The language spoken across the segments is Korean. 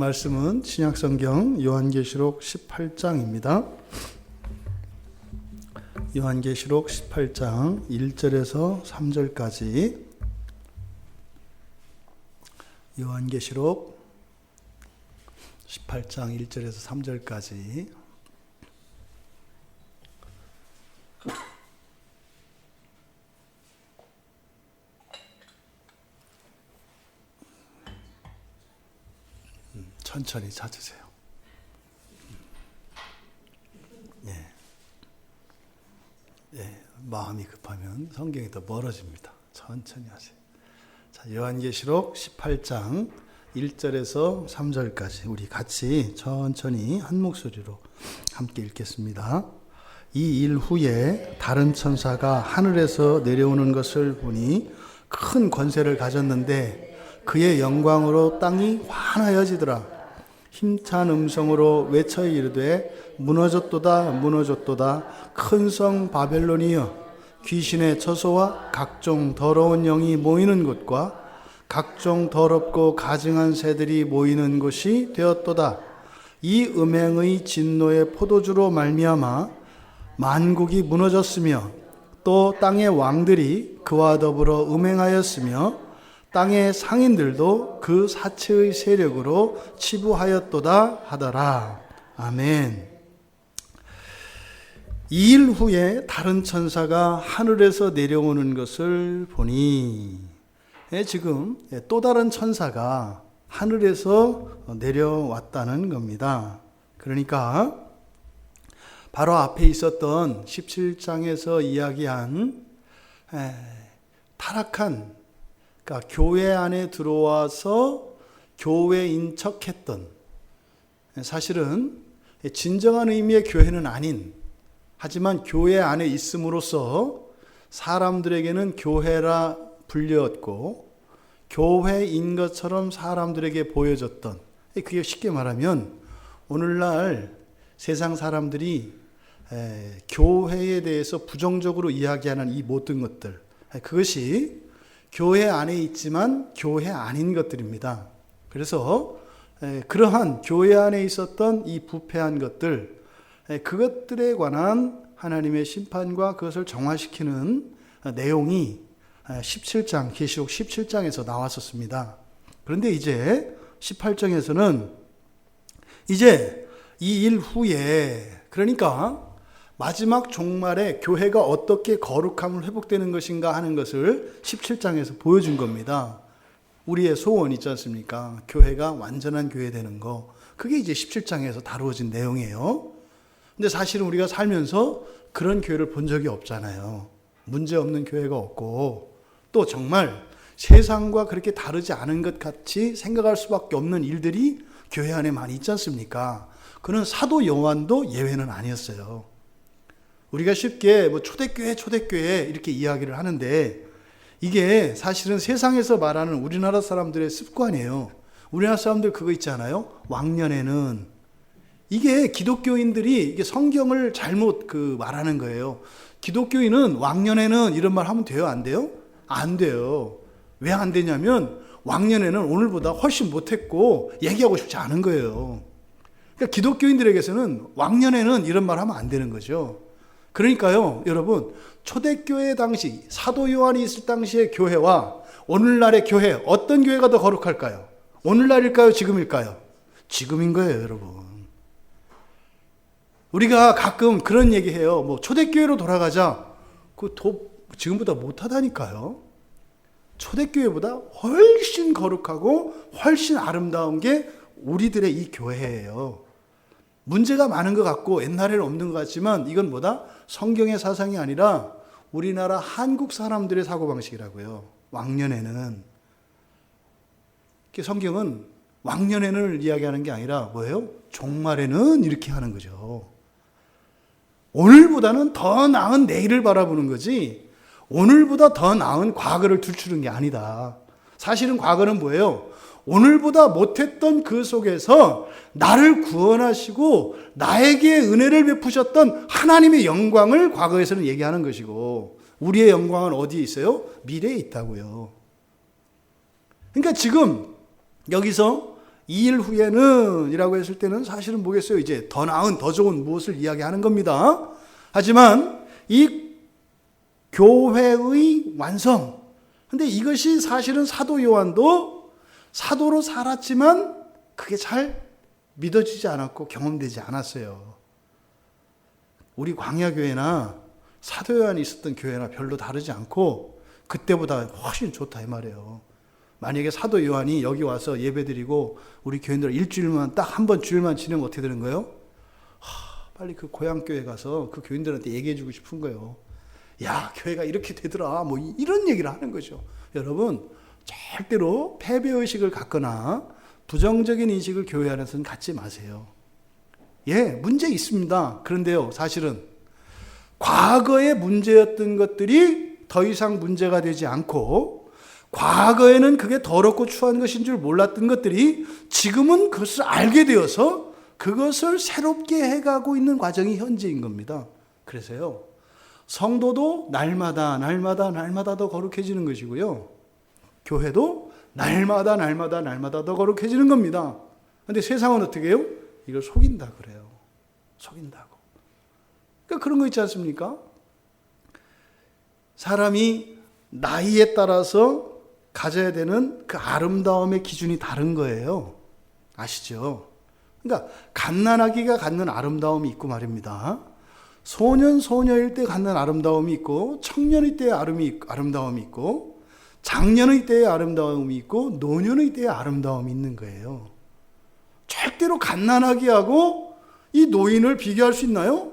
말씀은 신약성경 요한계시록 18장입니다. 요한계시록 18장 1절에서 3절까지 요한계시록 18장 1절에서 3절까지 천천히 찾으세요. 마음이 급하면 성경이 더 멀어집니다. 천천히 하세요. 자, 요한계시록 18장 1절에서 3절까지 우리 같이 천천히 한 목소리로 함께 읽겠습니다. 이 일 후에 다른 천사가 하늘에서 내려오는 것을 보니 큰 권세를 가졌는데 그의 영광으로 땅이 환하여지더라. 힘찬 음성으로 외쳐 이르되 무너졌도다 무너졌도다 큰 성 바벨론이여 귀신의 처소와 각종 더러운 영이 모이는 곳과 각종 더럽고 가증한 새들이 모이는 곳이 되었도다. 이 음행의 진노의 포도주로 말미암아 만국이 무너졌으며 또 땅의 왕들이 그와 더불어 음행하였으며 땅의 상인들도 그 사체의 세력으로 치부하였도다 하더라. 아멘. 이 일 후에 다른 천사가 하늘에서 내려오는 것을 보니, 지금 또 다른 천사가 하늘에서 내려왔다는 겁니다. 그러니까 바로 앞에 있었던 17장에서 이야기한 타락한, 그러니까 교회 안에 들어와서 교회인 척했던, 사실은 진정한 의미의 교회는 아닌, 하지만 교회 안에 있음으로써 사람들에게는 교회라 불렸고 교회인 것처럼 사람들에게 보여졌던, 그게 쉽게 말하면 오늘날 세상 사람들이 교회에 대해서 부정적으로 이야기하는 이 모든 것들, 그것이 교회 안에 있지만 교회 아닌 것들입니다. 그래서 그러한 교회 안에 있었던 이 부패한 것들, 그것들에 관한 하나님의 심판과 그것을 정화시키는 내용이 17장, 계시록 17장에서 나왔었습니다. 그런데 이제 18장에서는 이제 이 일 후에, 그러니까 마지막 종말에 교회가 어떻게 거룩함을 회복되는 것인가 하는 것을 17장에서 보여준 겁니다. 우리의 소원 있지 않습니까? 교회가 완전한 교회 되는 거. 그게 이제 17장에서 다루어진 내용이에요. 근데 사실은 우리가 살면서 그런 교회를 본 적이 없잖아요. 문제 없는 교회가 없고, 또 정말 세상과 그렇게 다르지 않은 것 같이 생각할 수밖에 없는 일들이 교회 안에 많이 있지 않습니까? 그는 사도 요한도 예외는 아니었어요. 우리가 쉽게 초대교회 이렇게 이야기를 하는데, 이게 사실은 세상에서 말하는 우리나라 사람들의 습관이에요. 우리나라 사람들 그거 있잖아요. 왕년에는. 이게 기독교인들이 이게 성경을 잘못 말하는 거예요. 기독교인은 왕년에는 이런 말 하면 돼요? 안 돼요? 안 돼요. 왜 안 되냐면 왕년에는 오늘보다 훨씬 못했고 얘기하고 싶지 않은 거예요. 그러니까 기독교인들에게서는 왕년에는 이런 말 하면 안 되는 거죠. 그러니까요, 여러분, 초대교회 당시, 사도 요한이 있을 당시의 교회와 오늘날의 교회, 어떤 교회가 더 거룩할까요? 오늘날일까요? 지금일까요? 지금인 거예요, 여러분. 우리가 가끔 그런 얘기해요. 초대교회로 돌아가자. 지금보다 못하다니까요. 초대교회보다 훨씬 거룩하고 훨씬 아름다운 게 우리들의 이 교회예요. 문제가 많은 것 같고 옛날에는 없는 것 같지만 이건 뭐다? 성경의 사상이 아니라 우리나라 한국 사람들의 사고방식이라고요. 왕년에는. 성경은 왕년에는 이야기하는 게 아니라 뭐예요? 종말에는 이렇게 하는 거죠. 오늘보다는 더 나은 내일을 바라보는 거지, 오늘보다 더 나은 과거를 들추는 게 아니다. 사실은 과거는 뭐예요? 오늘보다 못했던 그 속에서 나를 구원하시고 나에게 은혜를 베푸셨던 하나님의 영광을 과거에서는 얘기하는 것이고, 우리의 영광은 어디에 있어요? 미래에 있다고요. 그러니까 지금 여기서 2일 후에는 이라고 했을 때는 사실은 뭐겠어요? 이제 더 나은, 더 좋은 무엇을 이야기하는 겁니다. 하지만 이 교회의 완성. 근데 이것이 사실은 사도 요한도 사도로 살았지만 그게 잘 믿어지지 않았고 경험되지 않았어요. 우리 광야교회나 사도 요한이 있었던 교회나 별로 다르지 않고 그때보다 훨씬 좋다 이 말이에요. 만약에 사도 요한이 여기 와서 예배드리고 우리 교인들 일주일만 딱 한 번 주일만 지내면 어떻게 되는 거예요? 빨리 그 고향교회 가서 그 교인들한테 얘기해 주고 싶은 거예요. 야, 교회가 이렇게 되더라. 뭐 이런 얘기를 하는 거죠. 여러분, 절대로 패배의식을 갖거나 부정적인 인식을 교회 안에서는 갖지 마세요. 예, 문제 있습니다. 그런데요, 사실은 과거의 문제였던 것들이 더 이상 문제가 되지 않고 과거에는 그게 더럽고 추한 것인 줄 몰랐던 것들이 지금은 그것을 알게 되어서 그것을 새롭게 해가고 있는 과정이 현재인 겁니다. 그래서요, 성도도 날마다 더 거룩해지는 것이고요. 교회도 날마다 더 거룩해지는 겁니다. 그런데 세상은 어떻게 해요? 이걸 속인다 그래요. 속인다고. 그러니까 그런 거 있지 않습니까? 사람이 나이에 따라서 가져야 되는 그 아름다움의 기준이 다른 거예요. 아시죠? 그러니까 갓난아기가 갖는 아름다움이 있고 말입니다. 소년일 때 갖는 아름다움이 있고 청년의 때의 아름다움이 있고 장년의 때의 아름다움이 있고 노년의 때의 아름다움이 있는 거예요. 절대로 갓난아기하고 이 노인을 비교할 수 있나요?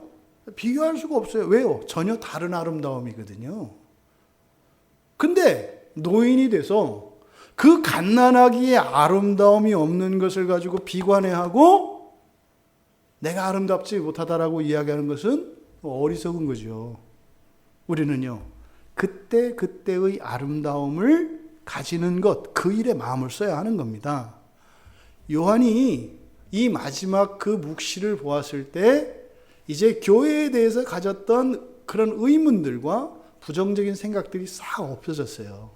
비교할 수가 없어요. 왜요? 전혀 다른 아름다움이거든요. 근데 노인이 돼서 그 갓난아기의 아름다움이 없는 것을 가지고 비관해하고 내가 아름답지 못하다라고 이야기하는 것은 어리석은 거죠. 우리는요, 그때의 아름다움을 가지는 것, 그 일에 마음을 써야 하는 겁니다. 요한이 이 마지막 그 묵시를 보았을 때 이제 교회에 대해서 가졌던 그런 의문들과 부정적인 생각들이 싹 없어졌어요.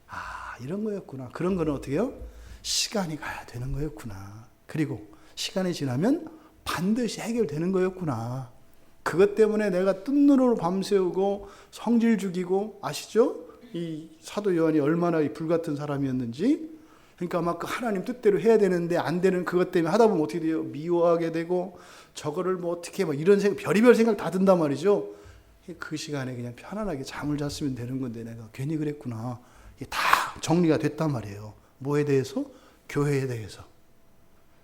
아, 이런 거였구나. 그런 거는 어떻게 해요? 시간이 가야 되는 거였구나. 그리고 시간이 지나면 반드시 해결되는 거였구나. 그것 때문에 내가 뜬 눈으로 밤새우고 성질 죽이고, 아시죠? 이 사도 요한이 얼마나 불같은 사람이었는지. 그러니까 막 하나님 뜻대로 해야 되는데 안 되는 그것 때문에 하다 보면 어떻게 돼요? 미워하게 되고 저거를 뭐 어떻게 막 이런 생각, 별의별 생각 다 든단 말이죠. 그 시간에 그냥 편안하게 잠을 잤으면 되는 건데 내가 괜히 그랬구나. 이게 다 정리가 됐단 말이에요. 뭐에 대해서? 교회에 대해서.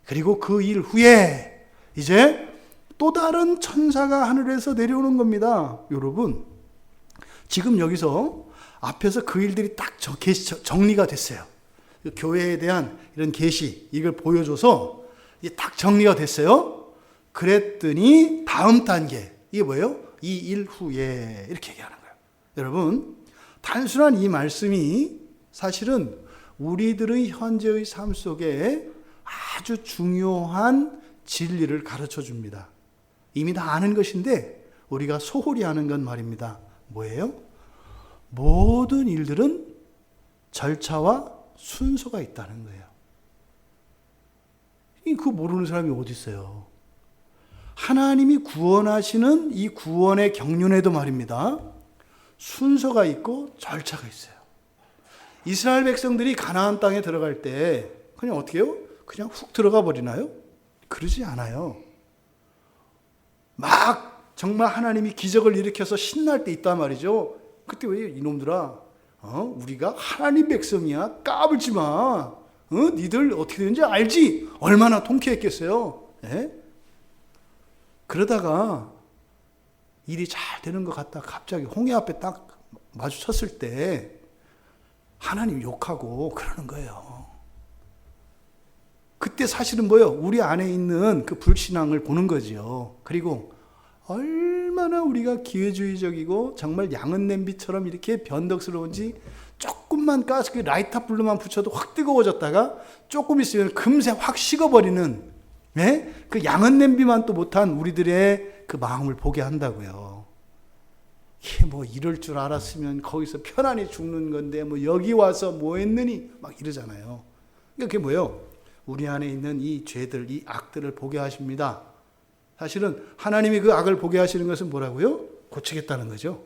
그리고 그 일 후에 이제 또 다른 천사가 하늘에서 내려오는 겁니다. 여러분, 지금 여기서 앞에서 그 일들이 딱 정리가 됐어요. 교회에 대한 이런 계시, 이걸 보여줘서 이게 딱 정리가 됐어요. 그랬더니 다음 단계, 이게 뭐예요? 이 일 후에 이렇게 얘기하는 거예요. 여러분, 단순한 이 말씀이 사실은 우리들의 현재의 삶 속에 아주 중요한 진리를 가르쳐 줍니다. 이미 다 아는 것인데 우리가 소홀히 하는 건 말입니다. 뭐예요? 모든 일들은 절차와 순서가 있다는 거예요. 그거 모르는 사람이 어디 있어요? 하나님이 구원하시는 이 구원의 경륜에도 말입니다. 순서가 있고 절차가 있어요. 이스라엘 백성들이 가나안 땅에 들어갈 때 그냥 어떻게 해요? 그냥 훅 들어가 버리나요? 그러지 않아요. 막 정말 하나님이 기적을 일으켜서 신날 때 있단 말이죠. 그때 왜 이놈들아, 우리가 하나님 백성이야. 까불지 마. 니들 어떻게 되는지 알지? 얼마나 통쾌했겠어요. 예? 그러다가 일이 잘 되는 것 같다 갑자기 홍해 앞에 딱 마주쳤을 때 하나님 욕하고 그러는 거예요. 그때 사실은 뭐예요? 우리 안에 있는 그 불신앙을 보는 거지요. 그리고 얼마나 우리가 기회주의적이고 정말 양은 냄비처럼 이렇게 변덕스러운지 조금만 가스 라이터 불로만 붙여도 확 뜨거워졌다가 조금 있으면 금세 확 식어버리는, 예? 그 양은 냄비만 또 못한 우리들의 그 마음을 보게 한다고요. 이게 뭐 이럴 줄 알았으면 거기서 편안히 죽는 건데 뭐 여기 와서 뭐 했느니 막 이러잖아요. 그러니까 그게 뭐예요? 우리 안에 있는 이 죄들, 이 악들을 보게 하십니다. 사실은 하나님이 그 악을 보게 하시는 것은 뭐라고요? 고치겠다는 거죠.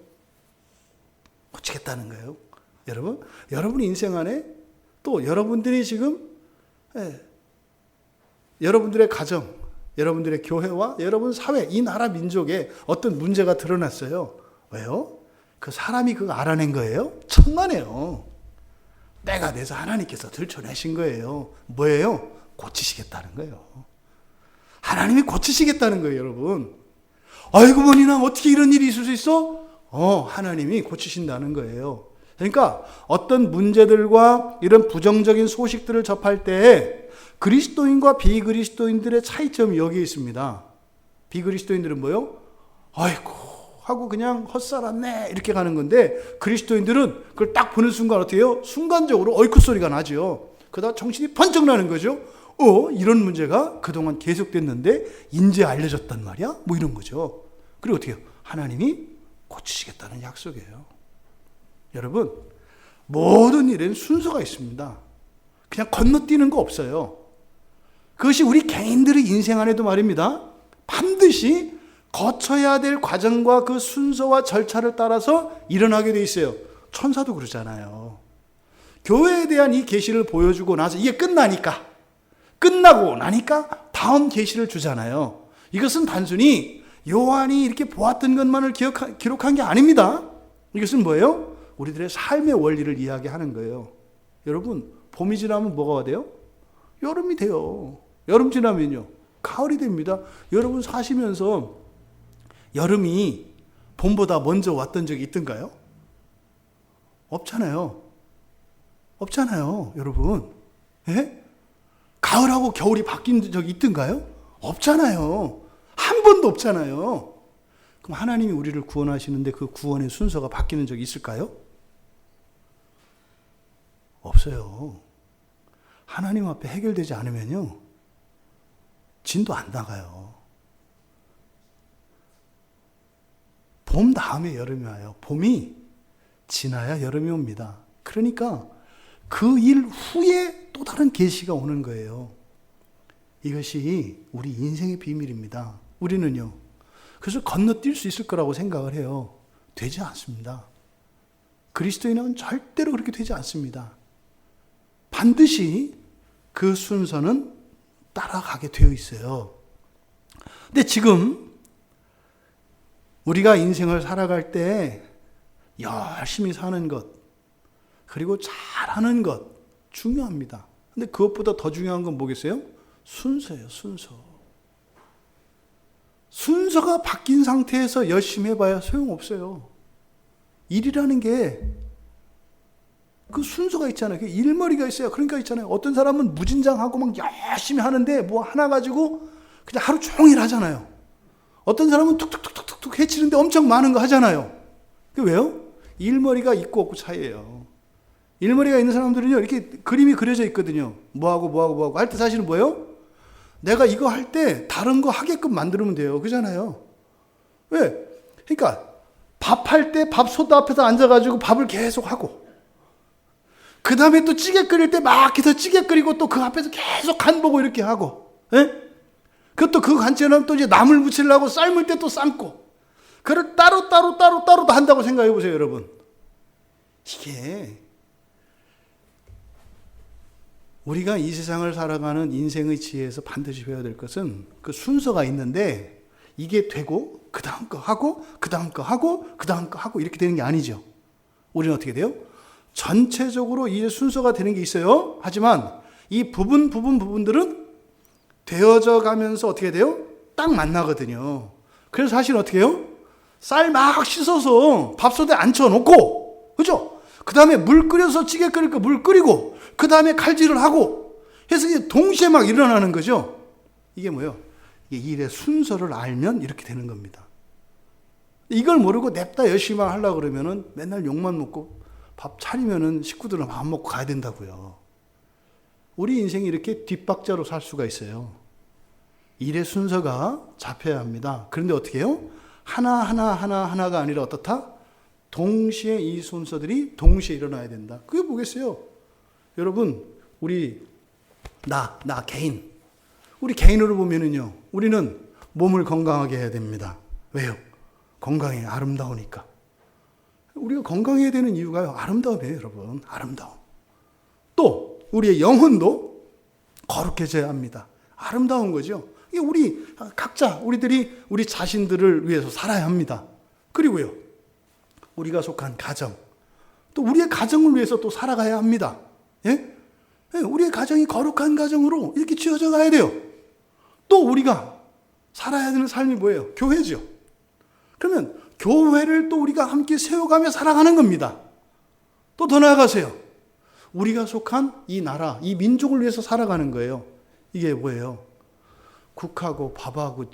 고치겠다는 거예요. 여러분 인생 안에 또 여러분들이 지금 여러분들의 가정, 여러분들의 교회와 여러분 사회, 이 나라 민족에 어떤 문제가 드러났어요. 왜요? 그 사람이 그거 알아낸 거예요? 천만에요. 때가 돼서 하나님께서 들춰내신 거예요. 뭐예요? 고치시겠다는 거예요. 하나님이 고치시겠다는 거예요, 여러분. 아이고, 머니나 어떻게 이런 일이 있을 수 있어? 하나님이 고치신다는 거예요. 그러니까 어떤 문제들과 이런 부정적인 소식들을 접할 때 그리스도인과 비그리스도인들의 차이점이 여기에 있습니다. 비그리스도인들은 뭐요? 아이고 하고 그냥 헛살았네 이렇게 가는 건데, 그리스도인들은 그걸 딱 보는 순간 어떻게 해요? 순간적으로 어이쿠 소리가 나죠. 그러다 정신이 번쩍 나는 거죠. 이런 문제가 그동안 계속됐는데 이제 알려졌단 말이야? 뭐 이런 거죠. 그리고 어떻게 해요? 하나님이 고치시겠다는 약속이에요. 여러분, 모든 일에는 순서가 있습니다. 그냥 건너뛰는 거 없어요. 그것이 우리 개인들의 인생 안에도 말입니다. 반드시 거쳐야 될 과정과 그 순서와 절차를 따라서 일어나게 돼 있어요. 천사도 그러잖아요. 교회에 대한 이 계시를 보여주고 나서 이게 끝나고 나니까 다음 계시를 주잖아요. 이것은 단순히 요한이 이렇게 보았던 것만을 기록한 게 아닙니다. 이것은 뭐예요? 우리들의 삶의 원리를 이야기하는 거예요. 여러분, 봄이 지나면 뭐가 돼요? 여름이 돼요. 여름 지나면요, 가을이 됩니다. 여러분 사시면서 여름이 봄보다 먼저 왔던 적이 있던가요? 없잖아요. 여러분. 예? 가을하고 겨울이 바뀐 적이 있던가요? 없잖아요. 한 번도 없잖아요. 그럼 하나님이 우리를 구원하시는데 그 구원의 순서가 바뀌는 적이 있을까요? 없어요. 하나님 앞에 해결되지 않으면요, 진도 안 나가요. 봄 다음에 여름이 와요. 봄이 지나야 여름이 옵니다. 그러니까 그 일 후에 또 다른 계시가 오는 거예요. 이것이 우리 인생의 비밀입니다. 우리는요, 그래서 건너뛸 수 있을 거라고 생각을 해요. 되지 않습니다. 그리스도인은 절대로 그렇게 되지 않습니다. 반드시 그 순서는 따라가게 되어 있어요. 근데 지금 우리가 인생을 살아갈 때 열심히 사는 것, 그리고 잘하는 것 중요합니다. 근데 그것보다 더 중요한 건 뭐겠어요? 순서예요, 순서. 순서가 바뀐 상태에서 열심히 해봐야 소용없어요. 일이라는 게 그 순서가 있잖아요. 그 일머리가 있어요. 그러니까 있잖아요. 어떤 사람은 무진장하고 막 열심히 하는데 뭐 하나 가지고 그냥 하루 종일 하잖아요. 어떤 사람은 툭툭툭툭툭 해치는데 엄청 많은 거 하잖아요. 그게 왜요? 일머리가 있고 없고 차이예요. 일머리가 있는 사람들은요, 이렇게 그림이 그려져 있거든요. 뭐하고 할 때 사실은 뭐예요? 내가 이거 할 때 다른 거 하게끔 만들면 돼요. 그잖아요. 왜? 그러니까 밥할 때 밥솥 앞에서 앉아가지고 밥을 계속 하고, 그 다음에 또 찌개 끓일 때 막 해서 찌개 끓이고 또 그 앞에서 계속 간 보고 이렇게 하고, 예? 그것도 그 간처럼 또 이제 나물 무치려고 삶을 때 또 삶고, 그걸 따로 한다고 생각해 보세요, 여러분. 이게 우리가 이 세상을 살아가는 인생의 지혜에서 반드시 배워야 될 것은 그 순서가 있는데, 이게 되고 그 다음 거 하고 그 다음 거 하고 그 다음 거 하고 이렇게 되는 게 아니죠. 우리는 어떻게 돼요? 전체적으로 이제 순서가 되는 게 있어요. 하지만 이 부분들은 되어져 가면서 어떻게 돼요? 딱 만나거든요. 그래서 사실 어떻게 해요? 쌀 막 씻어서 밥솥에 앉혀놓고, 그죠? 그 다음에 물 끓여서 찌개 끓일 거 물 끓이고, 그 다음에 칼질을 하고 해서 이제 동시에 막 일어나는 거죠. 이게 뭐예요? 이게 일의 순서를 알면 이렇게 되는 겁니다. 이걸 모르고 냅다 열심히 하려고 그러면은 맨날 욕만 먹고, 밥 차리면은 식구들은 밥 먹고 가야 된다고요. 우리 인생이 이렇게 뒷박자로 살 수가 있어요. 일의 순서가 잡혀야 합니다. 그런데 어떻게 해요? 하나가 아니라 어떻다? 동시에 이 순서들이 동시에 일어나야 된다. 그게 뭐겠어요? 여러분, 우리 나 개인. 우리 개인으로 보면은요, 우리는 몸을 건강하게 해야 됩니다. 왜요? 건강이 아름다우니까. 우리가 건강해야 되는 이유가요, 아름다움이에요, 여러분. 아름다움. 또 우리의 영혼도 거룩해져야 합니다. 아름다운 거죠. 이게 우리 각자 우리들이 우리 자신들을 위해서 살아야 합니다. 그리고요, 우리가 속한 가정, 또 우리의 가정을 위해서 또 살아가야 합니다. 예? 우리의 가정이 거룩한 가정으로 이렇게 지어져 가야 돼요. 또 우리가 살아야 되는 삶이 뭐예요? 교회죠. 그러면 교회를 또 우리가 함께 세워가며 살아가는 겁니다. 또 더 나아가세요. 우리가 속한 이 나라, 이 민족을 위해서 살아가는 거예요. 이게 뭐예요? 국하고 밥하고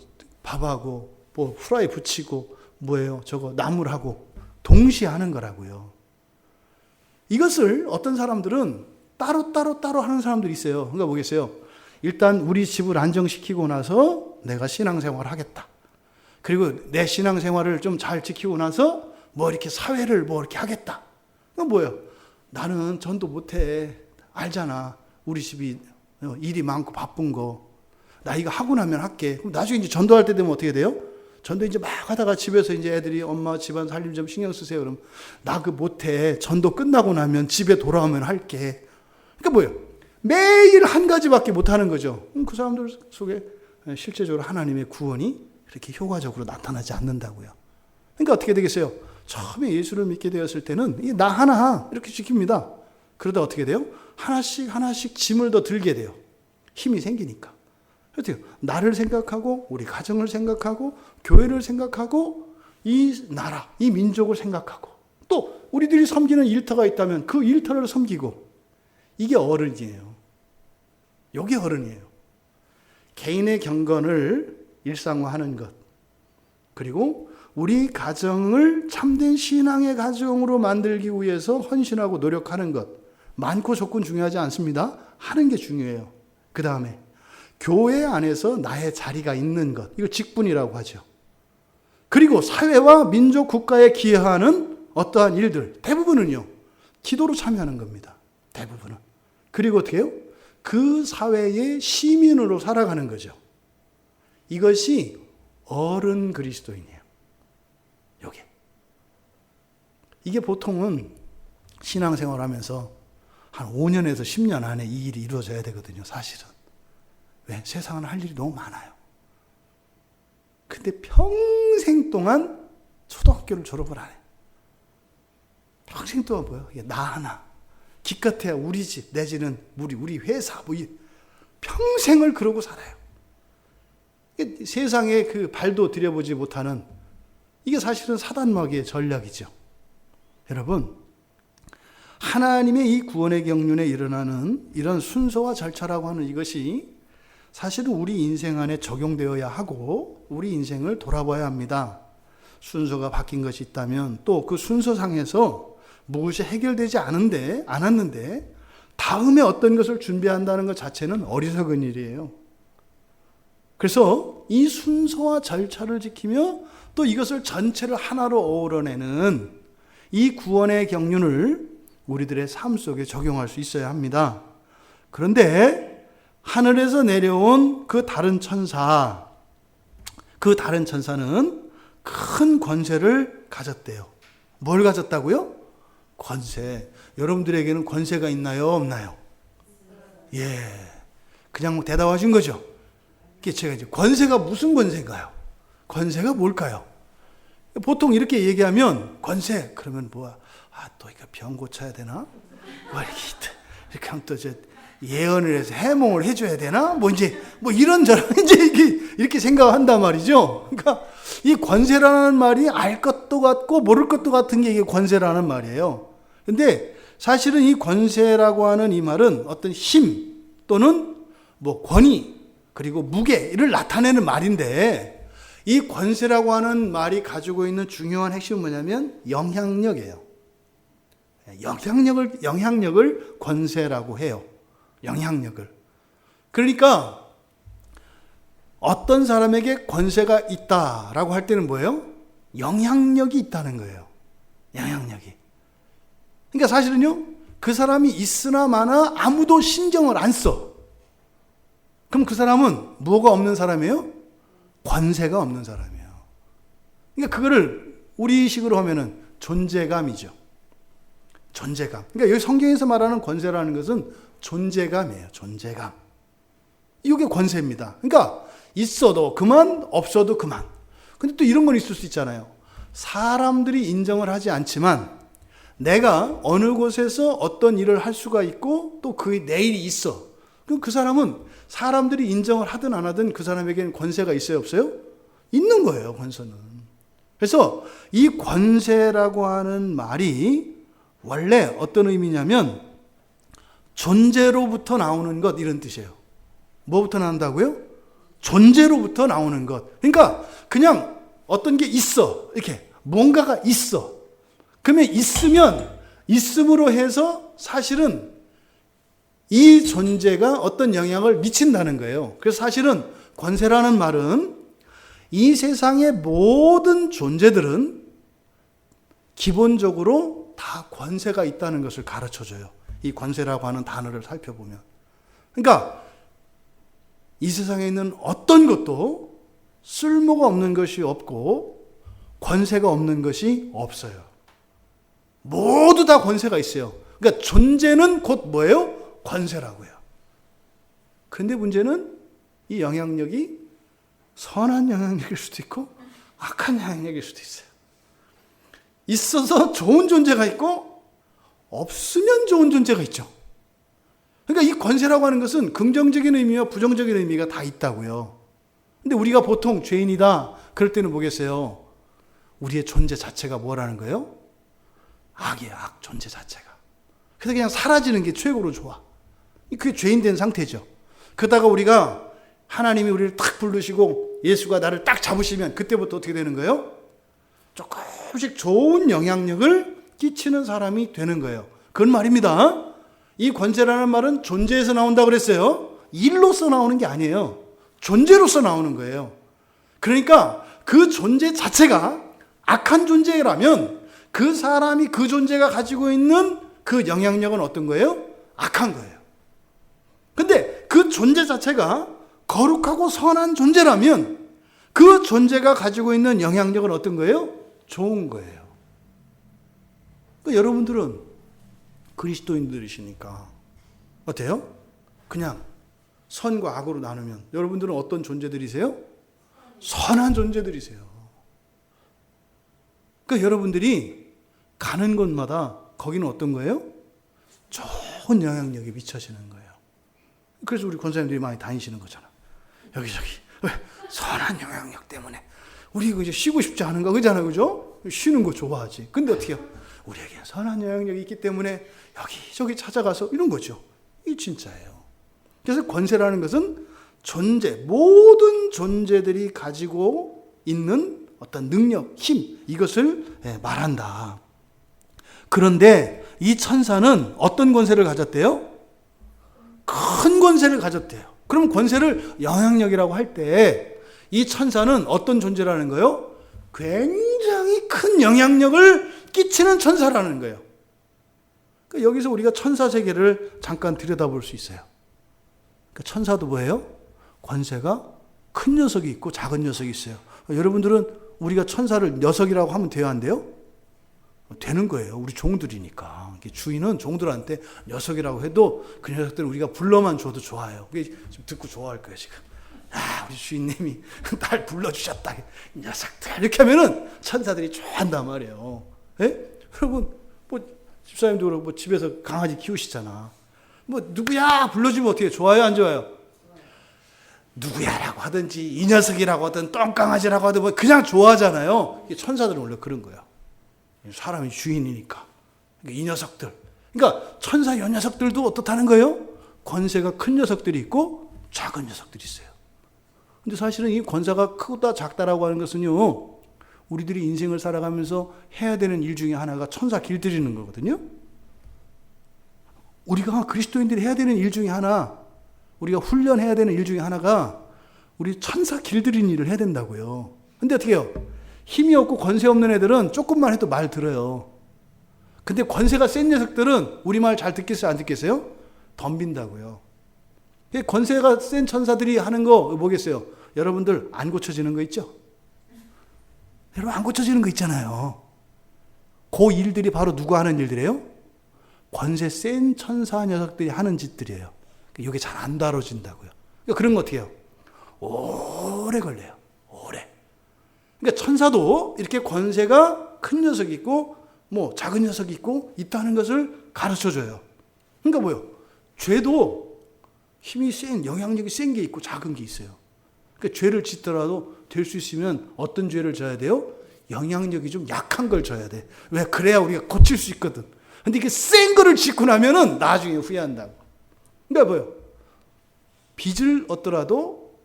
뭐 후라이 붙이고 뭐예요? 저거 나물하고 동시에 하는 거라고요. 이것을 어떤 사람들은 따로 하는 사람들이 있어요. 그러니까 뭐겠어요? 일단 우리 집을 안정시키고 나서 내가 신앙생활을 하겠다. 그리고 내 신앙생활을 좀 잘 지키고 나서 뭐 이렇게 사회를 뭐 이렇게 하겠다. 그건 뭐예요? 나는 전도 못해. 알잖아. 우리 집이 일이 많고 바쁜 거. 나 이거 하고 나면 할게. 그럼 나중에 이제 전도할 때 되면 어떻게 돼요? 전도 이제 막 하다가 집에서 이제 애들이 엄마 집안 살림 좀 신경 쓰세요. 그럼 나 그 못해. 전도 끝나고 나면 집에 돌아오면 할게. 그러니까 뭐예요? 매일 한 가지밖에 못 하는 거죠. 그 사람들 속에 실제적으로 하나님의 구원이 그렇게 효과적으로 나타나지 않는다고요. 그러니까 어떻게 되겠어요? 처음에 예수를 믿게 되었을 때는 나 하나 이렇게 지킵니다. 그러다 어떻게 돼요? 하나씩 짐을 더 들게 돼요. 힘이 생기니까. 어때요? 나를 생각하고 우리 가정을 생각하고 교회를 생각하고 이 나라, 이 민족을 생각하고 또 우리들이 섬기는 일터가 있다면 그 일터를 섬기고 이게 어른이에요. 이게 어른이에요. 개인의 경건을 일상화하는 것, 그리고 우리 가정을 참된 신앙의 가정으로 만들기 위해서 헌신하고 노력하는 것, 많고 적군 중요하지 않습니다. 하는 게 중요해요. 그 다음에 교회 안에서 나의 자리가 있는 것, 이거 직분이라고 하죠. 그리고 사회와 민족, 국가에 기여하는 어떠한 일들, 대부분은요, 기도로 참여하는 겁니다. 대부분은. 그리고 어떻게 해요? 그 사회의 시민으로 살아가는 거죠. 이것이 어른 그리스도인이에요. 이게 보통은 신앙생활 하면서 한 5년에서 10년 안에 이 일이 이루어져야 되거든요, 사실은. 왜? 세상은 할 일이 너무 많아요. 근데 평생 동안 초등학교를 졸업을 안 해요. 평생 동안 뭐예요? 나 하나. 기껏해야 우리 집, 내지는 우리 회사, 평생을 그러고 살아요. 세상에 그 발도 들여보지 못하는, 이게 사실은 사단마귀의 전략이죠. 여러분, 하나님의 이 구원의 경륜에 일어나는 이런 순서와 절차라고 하는 이것이 사실은 우리 인생 안에 적용되어야 하고 우리 인생을 돌아봐야 합니다. 순서가 바뀐 것이 있다면 또 그 순서상에서 무엇이 해결되지 않았는데 다음에 어떤 것을 준비한다는 것 자체는 어리석은 일이에요. 그래서 이 순서와 절차를 지키며 또 이것을 전체를 하나로 어우러내는 이 구원의 경륜을 우리들의 삶 속에 적용할 수 있어야 합니다. 그런데 하늘에서 내려온 그 다른 천사는 큰 권세를 가졌대요. 뭘 가졌다고요? 권세. 여러분들에게는 권세가 있나요? 없나요? 예. 그냥 대답하신 거죠. 제가 이제 권세가 무슨 권세인가요? 권세가 뭘까요? 보통 이렇게 얘기하면 권세 그러면 뭐야? 또 이거 병 고쳐야 되나? 이렇게 하면 또 예언을 해서 해몽을 해줘야 되나? 이런저런 이렇게 생각한단 말이죠. 그러니까 이 권세라는 말이 알 것도 같고 모를 것도 같은 게 이게 권세라는 말이에요. 근데 사실은 이 권세라고 하는 이 말은 어떤 힘 또는 권위 그리고 무게를 나타내는 말인데, 이 권세라고 하는 말이 가지고 있는 중요한 핵심은 뭐냐면 영향력이에요. 영향력을 권세라고 해요. 영향력을. 그러니까 어떤 사람에게 권세가 있다라고 할 때는 뭐예요? 영향력이 있다는 거예요. 영향력이. 그러니까 사실은요, 그 사람이 있으나 마나 아무도 신경을 안 써. 그럼 그 사람은 뭐가 없는 사람이에요? 권세가 없는 사람이에요. 그러니까 그거를 우리식으로 하면은 존재감이죠. 존재감. 그러니까 여기 성경에서 말하는 권세라는 것은 존재감이에요. 존재감. 이게 권세입니다. 그러니까 있어도 그만, 없어도 그만. 근데 또 이런 건 있을 수 있잖아요. 사람들이 인정을 하지 않지만 내가 어느 곳에서 어떤 일을 할 수가 있고 또 그 내일이 있어. 그럼 그 사람은 사람들이 인정을 하든 안 하든 그 사람에게는 권세가 있어요, 없어요? 있는 거예요, 권세는. 그래서 이 권세라고 하는 말이 원래 어떤 의미냐면 존재로부터 나오는 것, 이런 뜻이에요. 뭐부터 나온다고요? 존재로부터 나오는 것. 그러니까 그냥 어떤 게 있어. 이렇게 뭔가가 있어. 그러면 있으면 있음으로 해서 사실은 이 존재가 어떤 영향을 미친다는 거예요. 그래서 사실은 권세라는 말은 이 세상의 모든 존재들은 기본적으로 다 권세가 있다는 것을 가르쳐줘요. 이 권세라고 하는 단어를 살펴보면. 그러니까 이 세상에 있는 어떤 것도 쓸모가 없는 것이 없고 권세가 없는 것이 없어요. 모두 다 권세가 있어요. 그러니까 존재는 곧 뭐예요? 권세라고요. 그런데 문제는 이 영향력이 선한 영향력일 수도 있고 악한 영향력일 수도 있어요. 있어서 좋은 존재가 있고 없으면 좋은 존재가 있죠. 그러니까 이 권세라고 하는 것은 긍정적인 의미와 부정적인 의미가 다 있다고요. 근데 우리가 보통 죄인이다 그럴 때는 뭐겠어요? 우리의 존재 자체가 뭐라는 거예요? 악이에요. 악, 존재 자체가. 그래서 그냥 사라지는 게 최고로 좋아. 그게 죄인 된 상태죠. 그러다가 우리가 하나님이 우리를 딱 부르시고 예수가 나를 딱 잡으시면 그때부터 어떻게 되는 거예요? 조금씩 좋은 영향력을 끼치는 사람이 되는 거예요. 그건 말입니다. 이 권세라는 말은 존재에서 나온다고 그랬어요. 일로서 나오는 게 아니에요. 존재로서 나오는 거예요. 그러니까 그 존재 자체가 악한 존재라면 그 사람이 그 존재가 가지고 있는 그 영향력은 어떤 거예요? 악한 거예요. 근데 그 존재 자체가 거룩하고 선한 존재라면 그 존재가 가지고 있는 영향력은 어떤 거예요? 좋은 거예요. 그러니까 여러분들은 그리스도인들이시니까 어때요? 그냥 선과 악으로 나누면 여러분들은 어떤 존재들이세요? 선한 존재들이세요. 그러니까 여러분들이 가는 곳마다 거기는 어떤 거예요? 좋은 영향력이 미쳐지는 거예요. 그래서 우리 권사님들이 많이 다니시는 거잖아. 여기저기. 왜? 선한 영향력 때문에. 우리 이제 쉬고 싶지 않은가? 그잖아요. 그죠? 쉬는 거 좋아하지. 근데 어떻게 해요? 우리에게 선한 영향력이 있기 때문에 여기저기 찾아가서 이런 거죠. 이게 진짜예요. 그래서 권세라는 것은 존재, 모든 존재들이 가지고 있는 어떤 능력, 힘, 이것을 말한다. 그런데 이 천사는 어떤 권세를 가졌대요? 큰 권세를 가졌대요. 그럼 권세를 영향력이라고 할 때 이 천사는 어떤 존재라는 거예요? 굉장히 큰 영향력을 끼치는 천사라는 거예요. 그러니까 여기서 우리가 천사 세계를 잠깐 들여다볼 수 있어요. 그러니까 천사도 뭐예요? 권세가 큰 녀석이 있고 작은 녀석이 있어요. 여러분들은 우리가 천사를 녀석이라고 하면 돼요, 안 돼요? 되는 거예요. 우리 종들이니까. 주인은 종들한테 녀석이라고 해도 그 녀석들은 우리가 불러만 줘도 좋아요. 그게 지금 듣고 좋아할 거예요, 지금. 아, 우리 주인님이 날 불러주셨다. 이 녀석들. 이렇게 하면은 천사들이 좋아한단 말이에요. 예? 여러분, 집사님도 그렇고 집에서 강아지 키우시잖아. 누구야? 불러주면 어떻게 해요? 좋아요? 안 좋아요? 누구야라고 하든지, 이 녀석이라고 하든, 똥강아지라고 하든, 그냥 좋아하잖아요. 천사들은 원래 그런 거야. 사람이 주인이니까. 이 녀석들. 그러니까 천사 이 녀석들도 어떻다는 거예요? 권세가 큰 녀석들이 있고 작은 녀석들이 있어요. 근데 사실은 이 권세가 크다 작다라고 하는 것은요, 우리들이 인생을 살아가면서 해야 되는 일 중에 하나가 천사 길들이는 거거든요. 우리가 그리스도인들이 해야 되는 일 중에 하나, 우리가 훈련해야 되는 일 중에 하나가 우리 천사 길들이는 일을 해야 된다고요. 근데 어떻게 해요? 힘이 없고 권세 없는 애들은 조금만 해도 말 들어요. 근데 권세가 센 녀석들은 우리 말 잘 듣겠어요? 안 듣겠어요? 덤빈다고요. 권세가 센 천사들이 하는 거 뭐겠어요? 여러분들 안 고쳐지는 거 있죠? 여러분 안 고쳐지는 거 있잖아요. 그 일들이 바로 누가 하는 일들이에요? 권세 센 천사 녀석들이 하는 짓들이에요. 이게 잘 안 다뤄진다고요. 그런 거 어떻게 해요? 오래 걸려요. 오래. 그러니까 천사도 이렇게 권세가 큰 녀석이 있고 뭐 작은 녀석이 있고 있다는 것을 가르쳐줘요. 그러니까 뭐요? 죄도 힘이 센, 영향력이 센 게 있고 작은 게 있어요. 그러니까 죄를 짓더라도 될 수 있으면 어떤 죄를 져야 돼요? 영향력이 좀 약한 걸 져야 돼. 왜? 그래야 우리가 고칠 수 있거든. 근데 이게 센 거를 짓고 나면은 나중에 후회한다고. 그러니까 뭐요? 빚을 얻더라도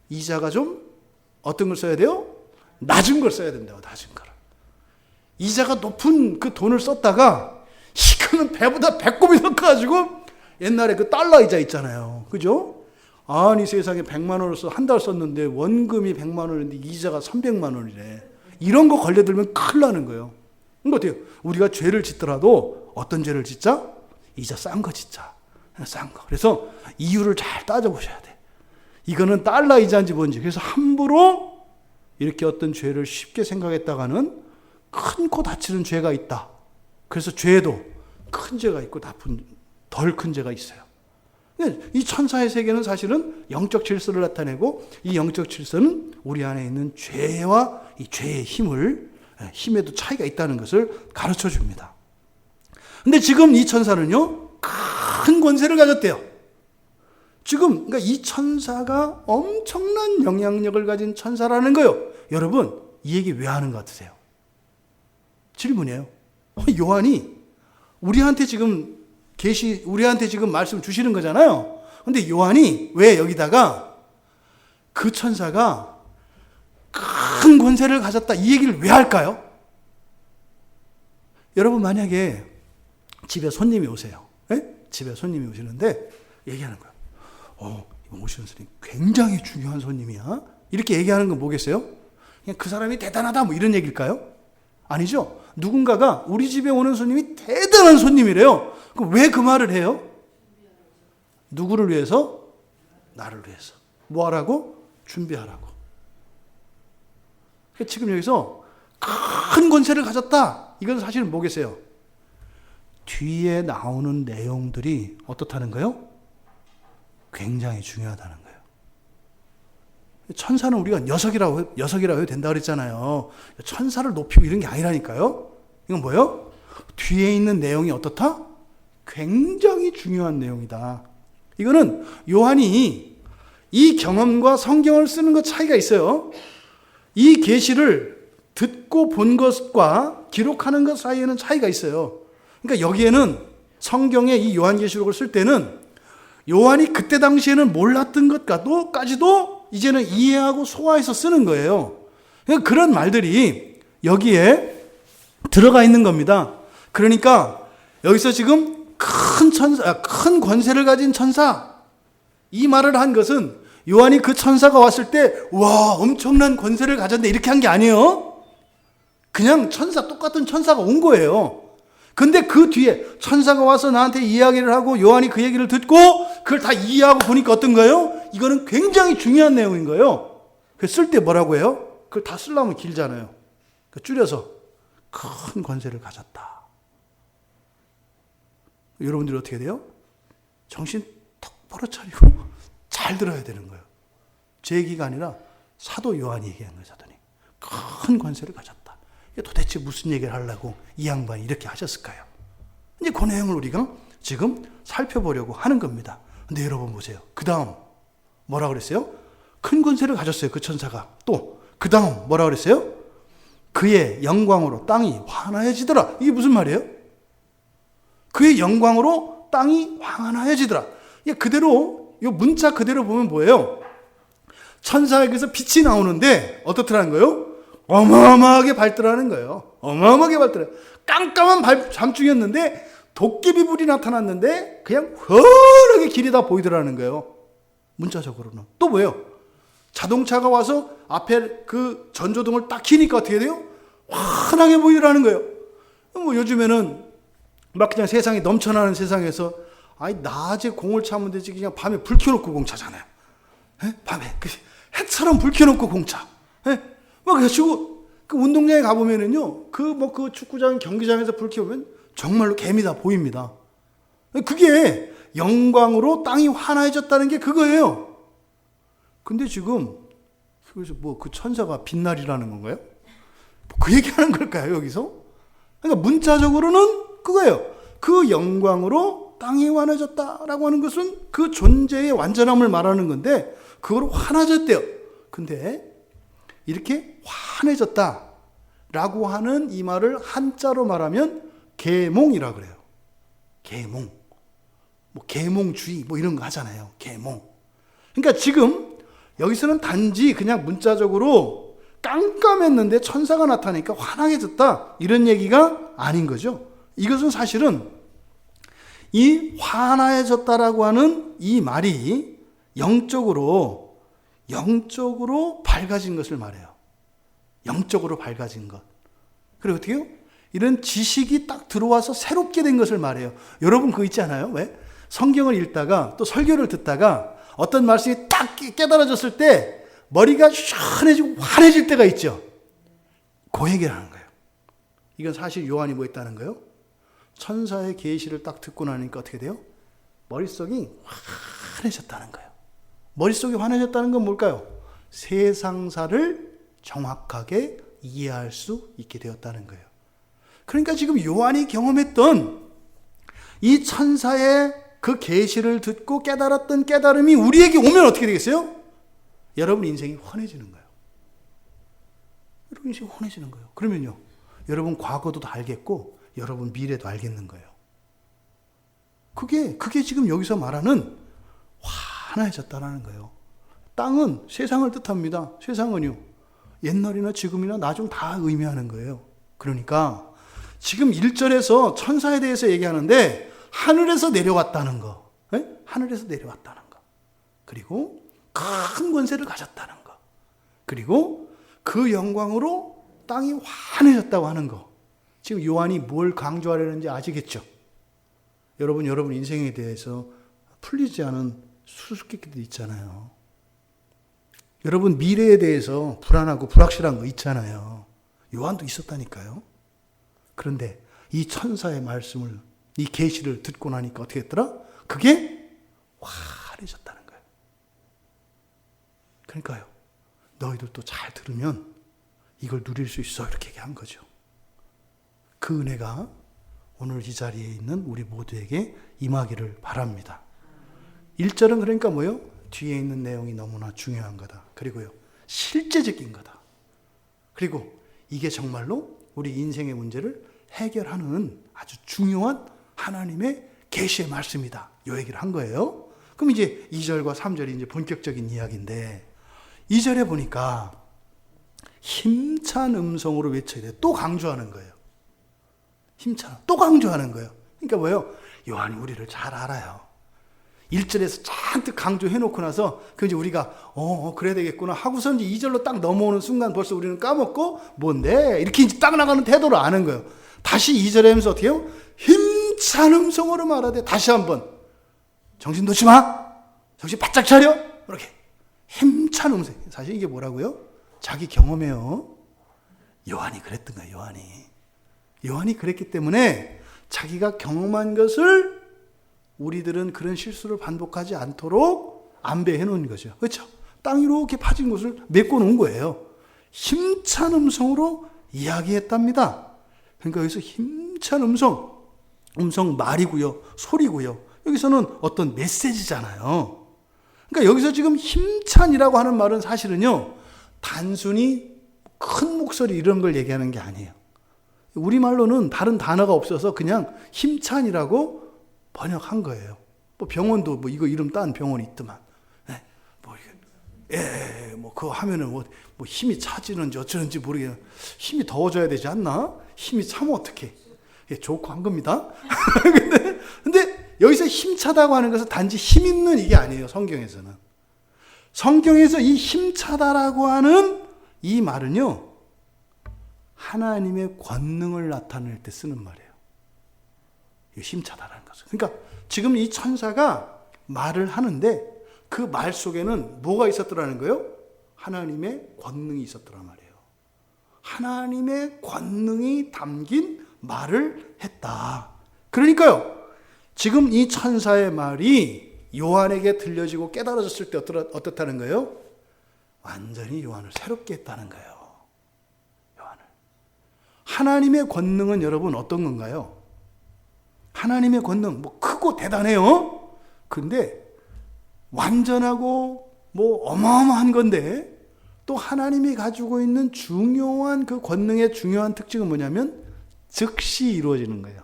이자가 좀 어떤 걸 써야 돼요? 낮은 걸 써야 된다고, 낮은 거를. 이자가 높은 그 돈을 썼다가 이거는 배보다 배꼽이 더 커가지고 옛날에 그 달러 이자 있잖아요. 그죠? 아니 세상에 100만 원을 한 달 썼는데 원금이 100만 원인데 이자가 300만 원이래. 이런 거 걸려들면 큰일 나는 거예요. 그러니까 어때요? 우리가 죄를 짓더라도 어떤 죄를 짓자? 이자 싼 거 짓자. 싼 거. 그래서 이유를 잘 따져보셔야 돼. 이거는 달러 이자인지 뭔지. 그래서 함부로 이렇게 어떤 죄를 쉽게 생각했다가는 큰 코 다치는 죄가 있다. 그래서 죄도 큰 죄가 있고 덜 큰 죄가 있어요. 이 천사의 세계는 사실은 영적 질서를 나타내고 이 영적 질서는 우리 안에 있는 죄와 이 죄의 힘에도 차이가 있다는 것을 가르쳐 줍니다. 근데 지금 이 천사는요, 큰 권세를 가졌대요. 지금, 그러니까 이 천사가 엄청난 영향력을 가진 천사라는 거예요. 여러분, 이 얘기 왜 하는 것 같으세요? 질문이에요. 요한이 우리한테 지금 우리한테 지금 말씀 주시는 거잖아요. 근데 요한이 왜 여기다가 그 천사가 큰 권세를 가졌다 이 얘기를 왜 할까요? 여러분 만약에 집에 손님이 오세요. 네? 집에 손님이 오시는데 얘기하는 거예요. 이번 오시는 손님 굉장히 중요한 손님이야. 이렇게 얘기하는 건 뭐겠어요? 그냥 그 사람이 대단하다 뭐 이런 얘기일까요? 아니죠. 누군가가 우리 집에 오는 손님이 대단한 손님이래요. 그럼 왜 그 말을 해요? 누구를 위해서? 나를 위해서. 뭐 하라고? 준비하라고. 지금 여기서 큰 권세를 가졌다. 이건 사실은 뭐겠어요? 뒤에 나오는 내용들이 어떻다는 거예요? 굉장히 중요하다는 거예요. 천사는 우리가 녀석이라고 해도 된다 그랬잖아요. 천사를 높이고 이런 게 아니라니까요. 이건 뭐예요? 뒤에 있는 내용이 어떻다? 굉장히 중요한 내용이다. 이거는 요한이 이 경험과 성경을 쓰는 것 차이가 있어요. 이 계시를 듣고 본 것과 기록하는 것 사이에는 차이가 있어요. 그러니까 여기에는 성경의 이 요한계시록을 쓸 때는 요한이 그때 당시에는 몰랐던 것까지도 이제는 이해하고 소화해서 쓰는 거예요. 그러니까 그런 말들이 여기에 들어가 있는 겁니다. 그러니까 여기서 지금 큰 권세를 가진 천사, 이 말을 한 것은 요한이 그 천사가 왔을 때, 와, 엄청난 권세를 가졌네, 이렇게 한 게 아니에요. 그냥 똑같은 천사가 온 거예요. 근데 그 뒤에 천사가 와서 나한테 이야기를 하고 요한이 그 얘기를 듣고 그걸 다 이해하고 보니까 어떤 거예요? 이거는 굉장히 중요한 내용인 거예요. 쓸 때 뭐라고 해요? 그걸 다 쓰려면 길잖아요. 줄여서 큰 권세를 가졌다. 여러분들이 어떻게 돼요? 정신 똑바로 차리고 잘 들어야 되는 거예요. 제 얘기가 아니라 사도 요한이 얘기한 거예요. 사도님. 큰 권세를 가졌다. 도대체 무슨 얘기를 하려고 이 양반이 이렇게 하셨을까요? 이제 그 내용을 우리가 지금 살펴보려고 하는 겁니다. 근데 여러분 보세요. 그 다음 뭐라 그랬어요? 큰 권세를 가졌어요. 그 천사가. 또 그 다음 뭐라 그랬어요? 그의 영광으로 땅이 환하여지더라. 이게 무슨 말이에요? 그의 영광으로 땅이 환하여지더라. 그대로 이 문자 그대로 보면 뭐예요? 천사에게서 빛이 나오는데 어떻더라는 거예요? 어마어마하게 밝더라는 거예요. 어마어마하게 밝더라. 깜깜한 잠중이었는데 도깨비 불이 나타났는데 그냥 환하게 길이 다 보이더라는 거예요. 문자적으로는. 또 뭐예요? 자동차가 와서 앞에 그 전조등을 딱 켜니까 어떻게 돼요? 환하게 보이더라는 거예요. 뭐 요즘에는 막 그냥 세상이 넘쳐나는 세상에서 아니 낮에 공을 차면 되지 그냥 밤에 불 켜놓고 공 차잖아요. 에? 밤에 해처럼 불 켜놓고 공 차. 막 그래가지고 그 운동장에 가보면은요 그 축구장 경기장에서 불 켜보면 정말로 개미 다 보입니다. 그게 영광으로 땅이 환해졌다는 게 그거예요. 근데 지금 그래서 뭐 그 천사가 빛날이라는 건가요? 그 얘기하는 걸까요 여기서? 그러니까 문자적으로는 그거예요. 그 영광으로 땅이 환해졌다라고 하는 것은 그 존재의 완전함을 말하는 건데 그걸 환해졌대요. 근데 이렇게 환해졌다라고 하는 이 말을 한자로 말하면 계몽이라 그래요. 계몽. 뭐 계몽주의 뭐 이런 거 하잖아요. 계몽. 그러니까 지금 여기서는 단지 그냥 문자적으로 깜깜했는데 천사가 나타나니까 환하게졌다 이런 얘기가 아닌 거죠. 이것은 사실은 이 환하해졌다라고 하는 이 말이 영적으로 밝아진 것을 말해요. 영적으로 밝아진 것. 그리고 어떻게 해요? 이런 지식이 딱 들어와서 새롭게 된 것을 말해요. 여러분 그거 있지 않아요? 왜? 성경을 읽다가 또 설교를 듣다가 어떤 말씀이 딱 깨달아졌을 때 머리가 시원해지고 환해질 때가 있죠. 그 얘기를 하는 거예요. 이건 사실 요한이 뭐 했다는 거예요? 천사의 계시를 딱 듣고 나니까 어떻게 돼요? 머릿속이 환해졌다는 거예요. 머릿속이 환해졌다는 건 뭘까요? 세상사를 정확하게 이해할 수 있게 되었다는 거예요. 그러니까 지금 요한이 경험했던 이 천사의 그 계시를 듣고 깨달았던 깨달음이 우리에게 오면 어떻게 되겠어요? 여러분 인생이 환해지는 거예요. 여러분 인생이 환해지는 거예요. 그러면요, 여러분 과거도 다 알겠고 여러분 미래도 알겠는 거예요. 그게 지금 여기서 말하는 환해졌다라는 거예요. 땅은 세상을 뜻합니다. 세상은요, 옛날이나 지금이나 나중 다 의미하는 거예요. 그러니까 지금 1절에서 천사에 대해서 얘기하는데 하늘에서 내려왔다는 거, 하늘에서 내려왔다는 거, 그리고 큰 권세를 가졌다는 거, 그리고 그 영광으로 땅이 환해졌다고 하는 거. 지금 요한이 뭘 강조하려는지 아시겠죠? 여러분 인생에 대해서 풀리지 않은 수수께끼들 있잖아요. 여러분 미래에 대해서 불안하고 불확실한 거 있잖아요. 요한도 있었다니까요. 그런데 이 천사의 말씀을, 이 계시를 듣고 나니까 어떻게 했더라? 그게 환해졌다는 거예요. 그러니까요, 너희들도 잘 들으면 이걸 누릴 수 있어, 이렇게 얘기한 거죠. 그 은혜가 오늘 이 자리에 있는 우리 모두에게 임하기를 바랍니다. 1절은 그러니까 뭐예요? 뒤에 있는 내용이 너무나 중요한 거다. 그리고요, 실제적인 거다. 그리고 이게 정말로 우리 인생의 문제를 해결하는 아주 중요한 하나님의 계시의 말씀이다. 이 얘기를 한 거예요. 그럼 이제 2절과 3절이 이제 본격적인 이야기인데, 2절에 보니까 힘찬 음성으로 외쳐야 돼. 또 강조하는 거예요. 힘찬, 또 강조하는 거예요. 그러니까 뭐예요? 요한이 우리를 잘 알아요. 1절에서 잔뜩 강조해놓고 나서 그 이제 우리가 그래야 되겠구나 하고서 이제 2절로 딱 넘어오는 순간 벌써 우리는 까먹고 뭔데? 이렇게 이제 딱 나가는 태도를 아는 거예요. 다시 2절에 하면서 어떻게 해요? 힘찬 음성으로 말하되, 다시 한번 정신 놓지 마! 정신 바짝 차려! 이렇게 힘찬 음성. 사실 이게 뭐라고요? 자기 경험이에요. 요한이 그랬던 거예요. 요한이 그랬기 때문에 자기가 경험한 것을 우리들은 그런 실수를 반복하지 않도록 안배해 놓은 거죠. 그렇죠? 땅이 이렇게 파진 곳을 메꿔 놓은 거예요. 힘찬 음성으로 이야기했답니다. 그러니까 여기서 힘찬 음성 말이고요, 소리고요. 여기서는 어떤 메시지잖아요. 그러니까 여기서 지금 힘찬이라고 하는 말은 사실은요, 단순히 큰 목소리 이런 걸 얘기하는 게 아니에요. 우리말로는 다른 단어가 없어서 그냥 힘찬이라고 번역한 거예요. 뭐 병원도 뭐 이거 이름 딴 병원이 있더만. 뭐 그거 하면은 뭐 힘이 차지는지 어쩌는지 모르겠어요. 힘이 더워져야 되지 않나? 힘이 차면 어떡해? 좋고 한 겁니다. 근데 여기서 힘차다고 하는 것은 단지 힘 있는 이게 아니에요. 성경에서는. 성경에서 이 힘차다라고 하는 이 말은요, 하나님의 권능을 나타낼 때 쓰는 말이에요. 이 힘차다라는 것은. 그러니까 지금 이 천사가 말을 하는데 그 말 속에는 뭐가 있었더라는 거예요? 하나님의 권능이 있었더란 말이에요. 하나님의 권능이 담긴 말을 했다. 그러니까요, 지금 이 천사의 말이 요한에게 들려지고 깨달아졌을 때 어떻다는 거예요? 완전히 요한을 새롭게 했다는 거예요. 요한을. 하나님의 권능은 여러분 어떤 건가요? 하나님의 권능 뭐 크고 대단해요. 근데 완전하고 뭐 어마어마한 건데, 또 하나님이 가지고 있는 중요한 그 권능의 중요한 특징은 뭐냐면 즉시 이루어지는 거예요.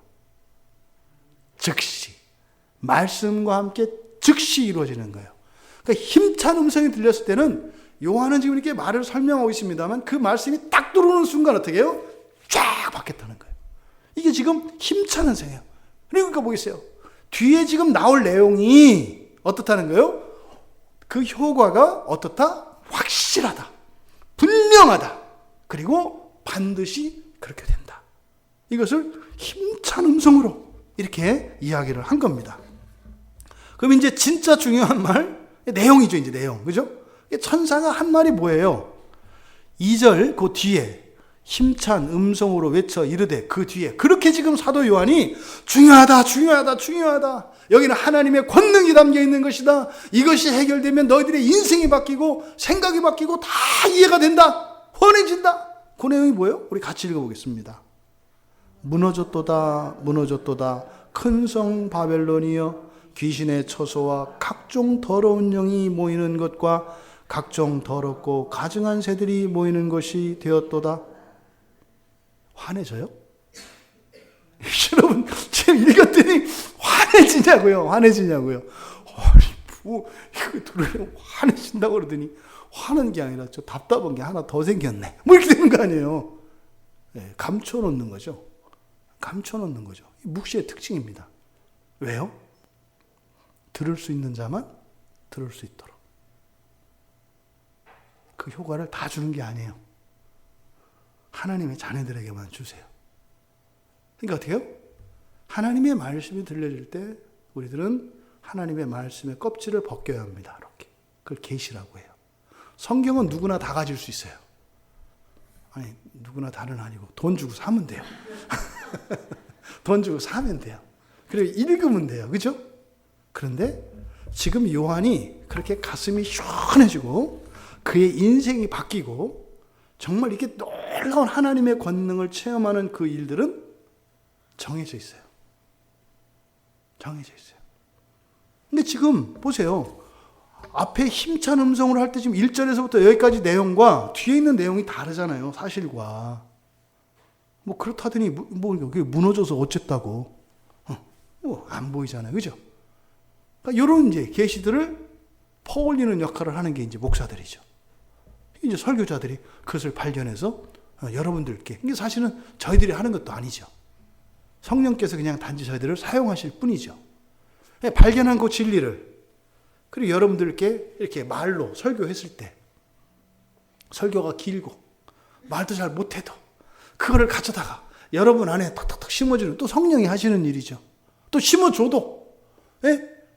즉시. 말씀과 함께 즉시 이루어지는 거예요. 그러니까 힘찬 음성이 들렸을 때는 요한은 지금 이렇게 말을 설명하고 있습니다만 그 말씀이 딱 들어오는 순간 어떻게 해요? 쫙 바뀌었다는 거예요. 이게 지금 힘찬 음성이에요. 그러니까 보겠어요. 뒤에 지금 나올 내용이 어떻다는 거예요? 그 효과가 어떻다? 확실하다. 분명하다. 그리고 반드시 그렇게 된다. 이것을 힘찬 음성으로 이렇게 이야기를 한 겁니다. 그럼 이제 진짜 중요한 말, 내용이죠, 이제 내용. 그죠? 천사가 한 말이 뭐예요? 2절 그 뒤에 힘찬 음성으로 외쳐 이르되, 그 뒤에 그렇게 지금 사도 요한이 중요하다, 중요하다, 중요하다. 여기는 하나님의 권능이 담겨 있는 것이다. 이것이 해결되면 너희들의 인생이 바뀌고 생각이 바뀌고 다 이해가 된다. 헌해진다. 그 내용이 뭐예요? 우리 같이 읽어보겠습니다. 무너졌도다, 무너졌도다. 큰 성 바벨론이여, 귀신의 처소와 각종 더러운 영이 모이는 것과 각종 더럽고 가증한 새들이 모이는 것이 되었도다. 화내져요? 여러분 지금 읽었더니 화내지냐고요? 화내지냐고요? 아니 뭐 이거 들으면 화내진다고 그러더니 화는 게 아니라 저 답답한 게 하나 더 생겼네. 뭐 이렇게 되는 거 아니에요? 네, 감춰놓는 거죠. 감춰놓는 거죠. 묵시의 특징입니다. 왜요? 들을 수 있는 자만 들을 수 있도록. 그 효과를 다 주는 게 아니에요. 하나님의 자녀들에게만 주세요. 그러니까 어떻게 해요? 하나님의 말씀이 들려질 때 우리들은 하나님의 말씀의 껍질을 벗겨야 합니다. 이렇게. 그걸 계시라고 해요. 성경은 누구나 다 가질 수 있어요. 아니, 누구나 다는 아니고 돈 주고 사면 돼요. 돈 주고 사면 돼요. 그리고 읽으면 돼요. 그죠? 그런데 지금 요한이 그렇게 가슴이 시원해지고 그의 인생이 바뀌고 정말 이렇게 놀라운 하나님의 권능을 체험하는 그 일들은 정해져 있어요. 정해져 있어요. 근데 지금 보세요. 앞에 힘찬 음성으로 할 때 지금 1절에서부터 여기까지 내용과 뒤에 있는 내용이 다르잖아요. 사실과. 뭐 그렇다더니 뭐 여기 무너져서 어쨌다고. 뭐 안 보이잖아요. 그죠? 그러니까 이런 이제 계시들을 퍼올리는 역할을 하는 게 이제 목사들이죠. 이제 설교자들이 그것을 발견해서 여러분들께, 이게 사실은 저희들이 하는 것도 아니죠. 성령께서 그냥 단지 저희들을 사용하실 뿐이죠. 발견한 그 진리를, 그리고 여러분들께 이렇게 말로 설교했을 때, 설교가 길고 말도 잘 못해도 그거를 가져다가 여러분 안에 탁탁탁 심어주는, 또 성령이 하시는 일이죠. 또 심어줘도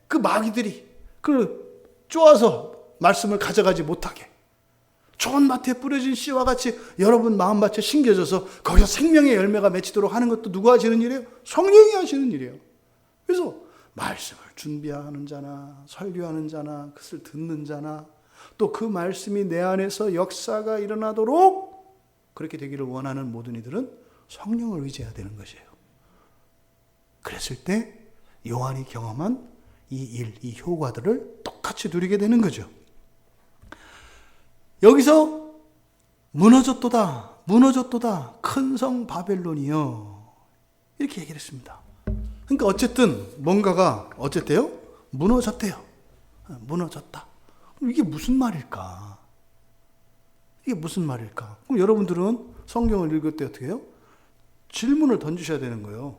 그 마귀들이 그걸 쪼아서 말씀을 가져가지 못하게, 좋은 밭에 뿌려진 씨와 같이 여러분 마음밭에 심겨져서 거기서 생명의 열매가 맺히도록 하는 것도 누가 하시는 일이에요? 성령이 하시는 일이에요. 그래서 말씀을 준비하는 자나 설교하는 자나 그것을 듣는 자나 또 그 말씀이 내 안에서 역사가 일어나도록 그렇게 되기를 원하는 모든 이들은 성령을 의지해야 되는 것이에요. 그랬을 때 요한이 경험한 이 일, 이 효과들을 똑같이 누리게 되는 거죠. 여기서 무너졌도다, 무너졌도다, 큰 성 바벨론이여, 이렇게 얘기를 했습니다. 그러니까 어쨌든 뭔가가 어쨌대요? 무너졌대요. 무너졌다. 이게 무슨 말일까? 이게 무슨 말일까? 그럼 여러분들은 성경을 읽을 때 어떻게 해요? 질문을 던지셔야 되는 거예요.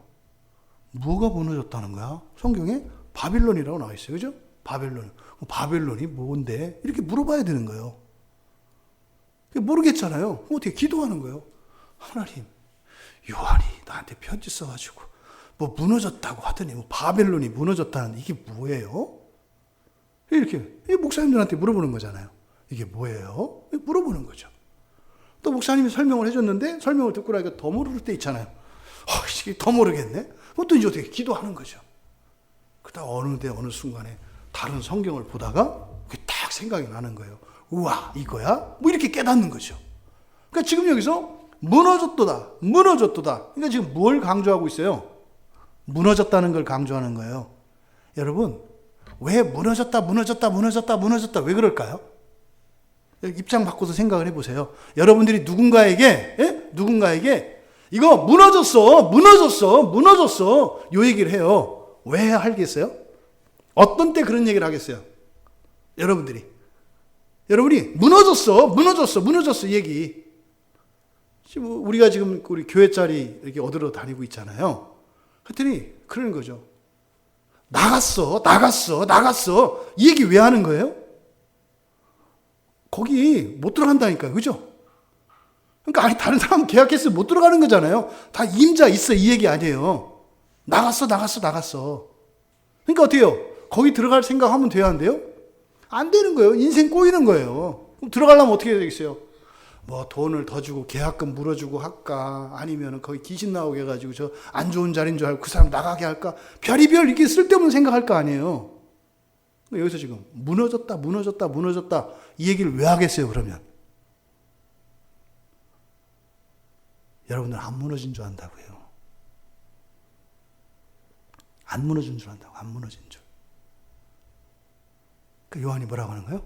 뭐가 무너졌다는 거야? 성경에 바빌론이라고 나와 있어요. 그죠? 바벨론. 바벨론이 뭔데? 이렇게 물어봐야 되는 거예요. 모르겠잖아요. 그럼 어떻게 기도하는 거예요? 하나님, 요한이 나한테 편지 써가지고 뭐 무너졌다고 하더니 뭐 바벨론이 무너졌다는 이게 뭐예요? 이렇게 목사님들한테 물어보는 거잖아요. 이게 뭐예요? 물어보는 거죠. 또 목사님이 설명을 해줬는데 설명을 듣고 나니까 더 모를 때 있잖아요. 이게 더 모르겠네. 또 이제 어떻게 기도하는 거죠. 그러다 어느 순간에 다른 성경을 보다가 그게 딱 생각이 나는 거예요. 우와, 이거야? 뭐 이렇게 깨닫는 거죠. 그러니까 지금 여기서 무너졌도다. 그러니까 지금 뭘 강조하고 있어요? 무너졌다는 걸 강조하는 거예요. 여러분, 왜 무너졌다 왜 그럴까요? 입장 바꿔서 생각을 해보세요. 여러분들이 누군가에게 이거 무너졌어 요 얘기를 해요. 왜 하겠어요? 어떤 때 그런 얘기를 하겠어요? 여러분이 무너졌어 얘기. 우리가 지금 우리 교회 자리 이렇게 얻으러 다니고 있잖아요. 그랬더니 그러는 거죠. 나갔어 이 얘기 왜 하는 거예요? 거기 못 들어간다니까요. 그죠? 그러니까 아니 다른 사람 계약했으면 못 들어가는 거잖아요. 다 임자 있어 이 얘기 아니에요. 나갔어. 그러니까 어때요? 거기 들어갈 생각하면 돼야 안 돼요? 안 되는 거예요. 인생 꼬이는 거예요. 그럼 들어가려면 어떻게 해야 되겠어요? 뭐 돈을 더 주고 계약금 물어주고 할까? 아니면 거기 귀신 나오게 해가지고 저 안 좋은 자리인 줄 알고 그 사람 나가게 할까? 별의별 이렇게 쓸데없는 생각할 거 아니에요. 여기서 지금 무너졌다 이 얘기를 왜 하겠어요? 그러면 여러분들 안 무너진 줄 안다고요. 안 무너진 줄 안다고. 안 무너진 줄. 그 요한이 뭐라고 하는 거예요?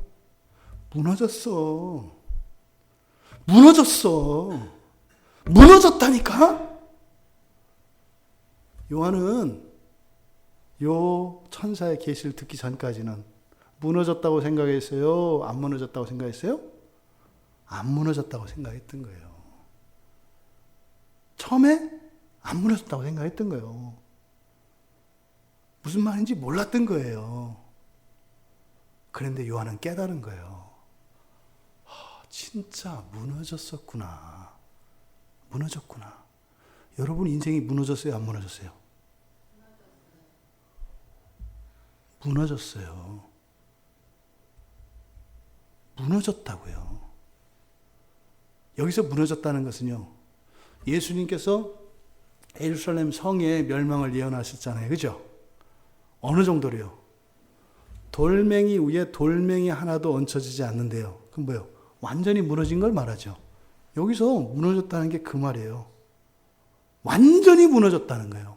무너졌다니까? 요한은 요 천사의 계시를 듣기 전까지는 무너졌다고 생각했어요? 안 무너졌다고 생각했어요? 안 무너졌다고 생각했던 거예요. 처음에 안 무너졌다고 생각했던 거예요. 무슨 말인지 몰랐던 거예요. 그런데 요한은 깨달은 거예요. 진짜 무너졌구나. 여러분 인생이 무너졌어요? 안 무너졌어요? 무너졌다고요. 여기서 무너졌다는 것은요, 예수님께서 예루살렘 성의 멸망을 예언하셨잖아요. 그죠? 어느 정도로요? 돌멩이 위에 돌멩이 하나도 얹혀지지 않는데요. 그럼 뭐예요? 완전히 무너진 걸 말하죠. 여기서 무너졌다는 게 그 말이에요. 완전히 무너졌다는 거예요.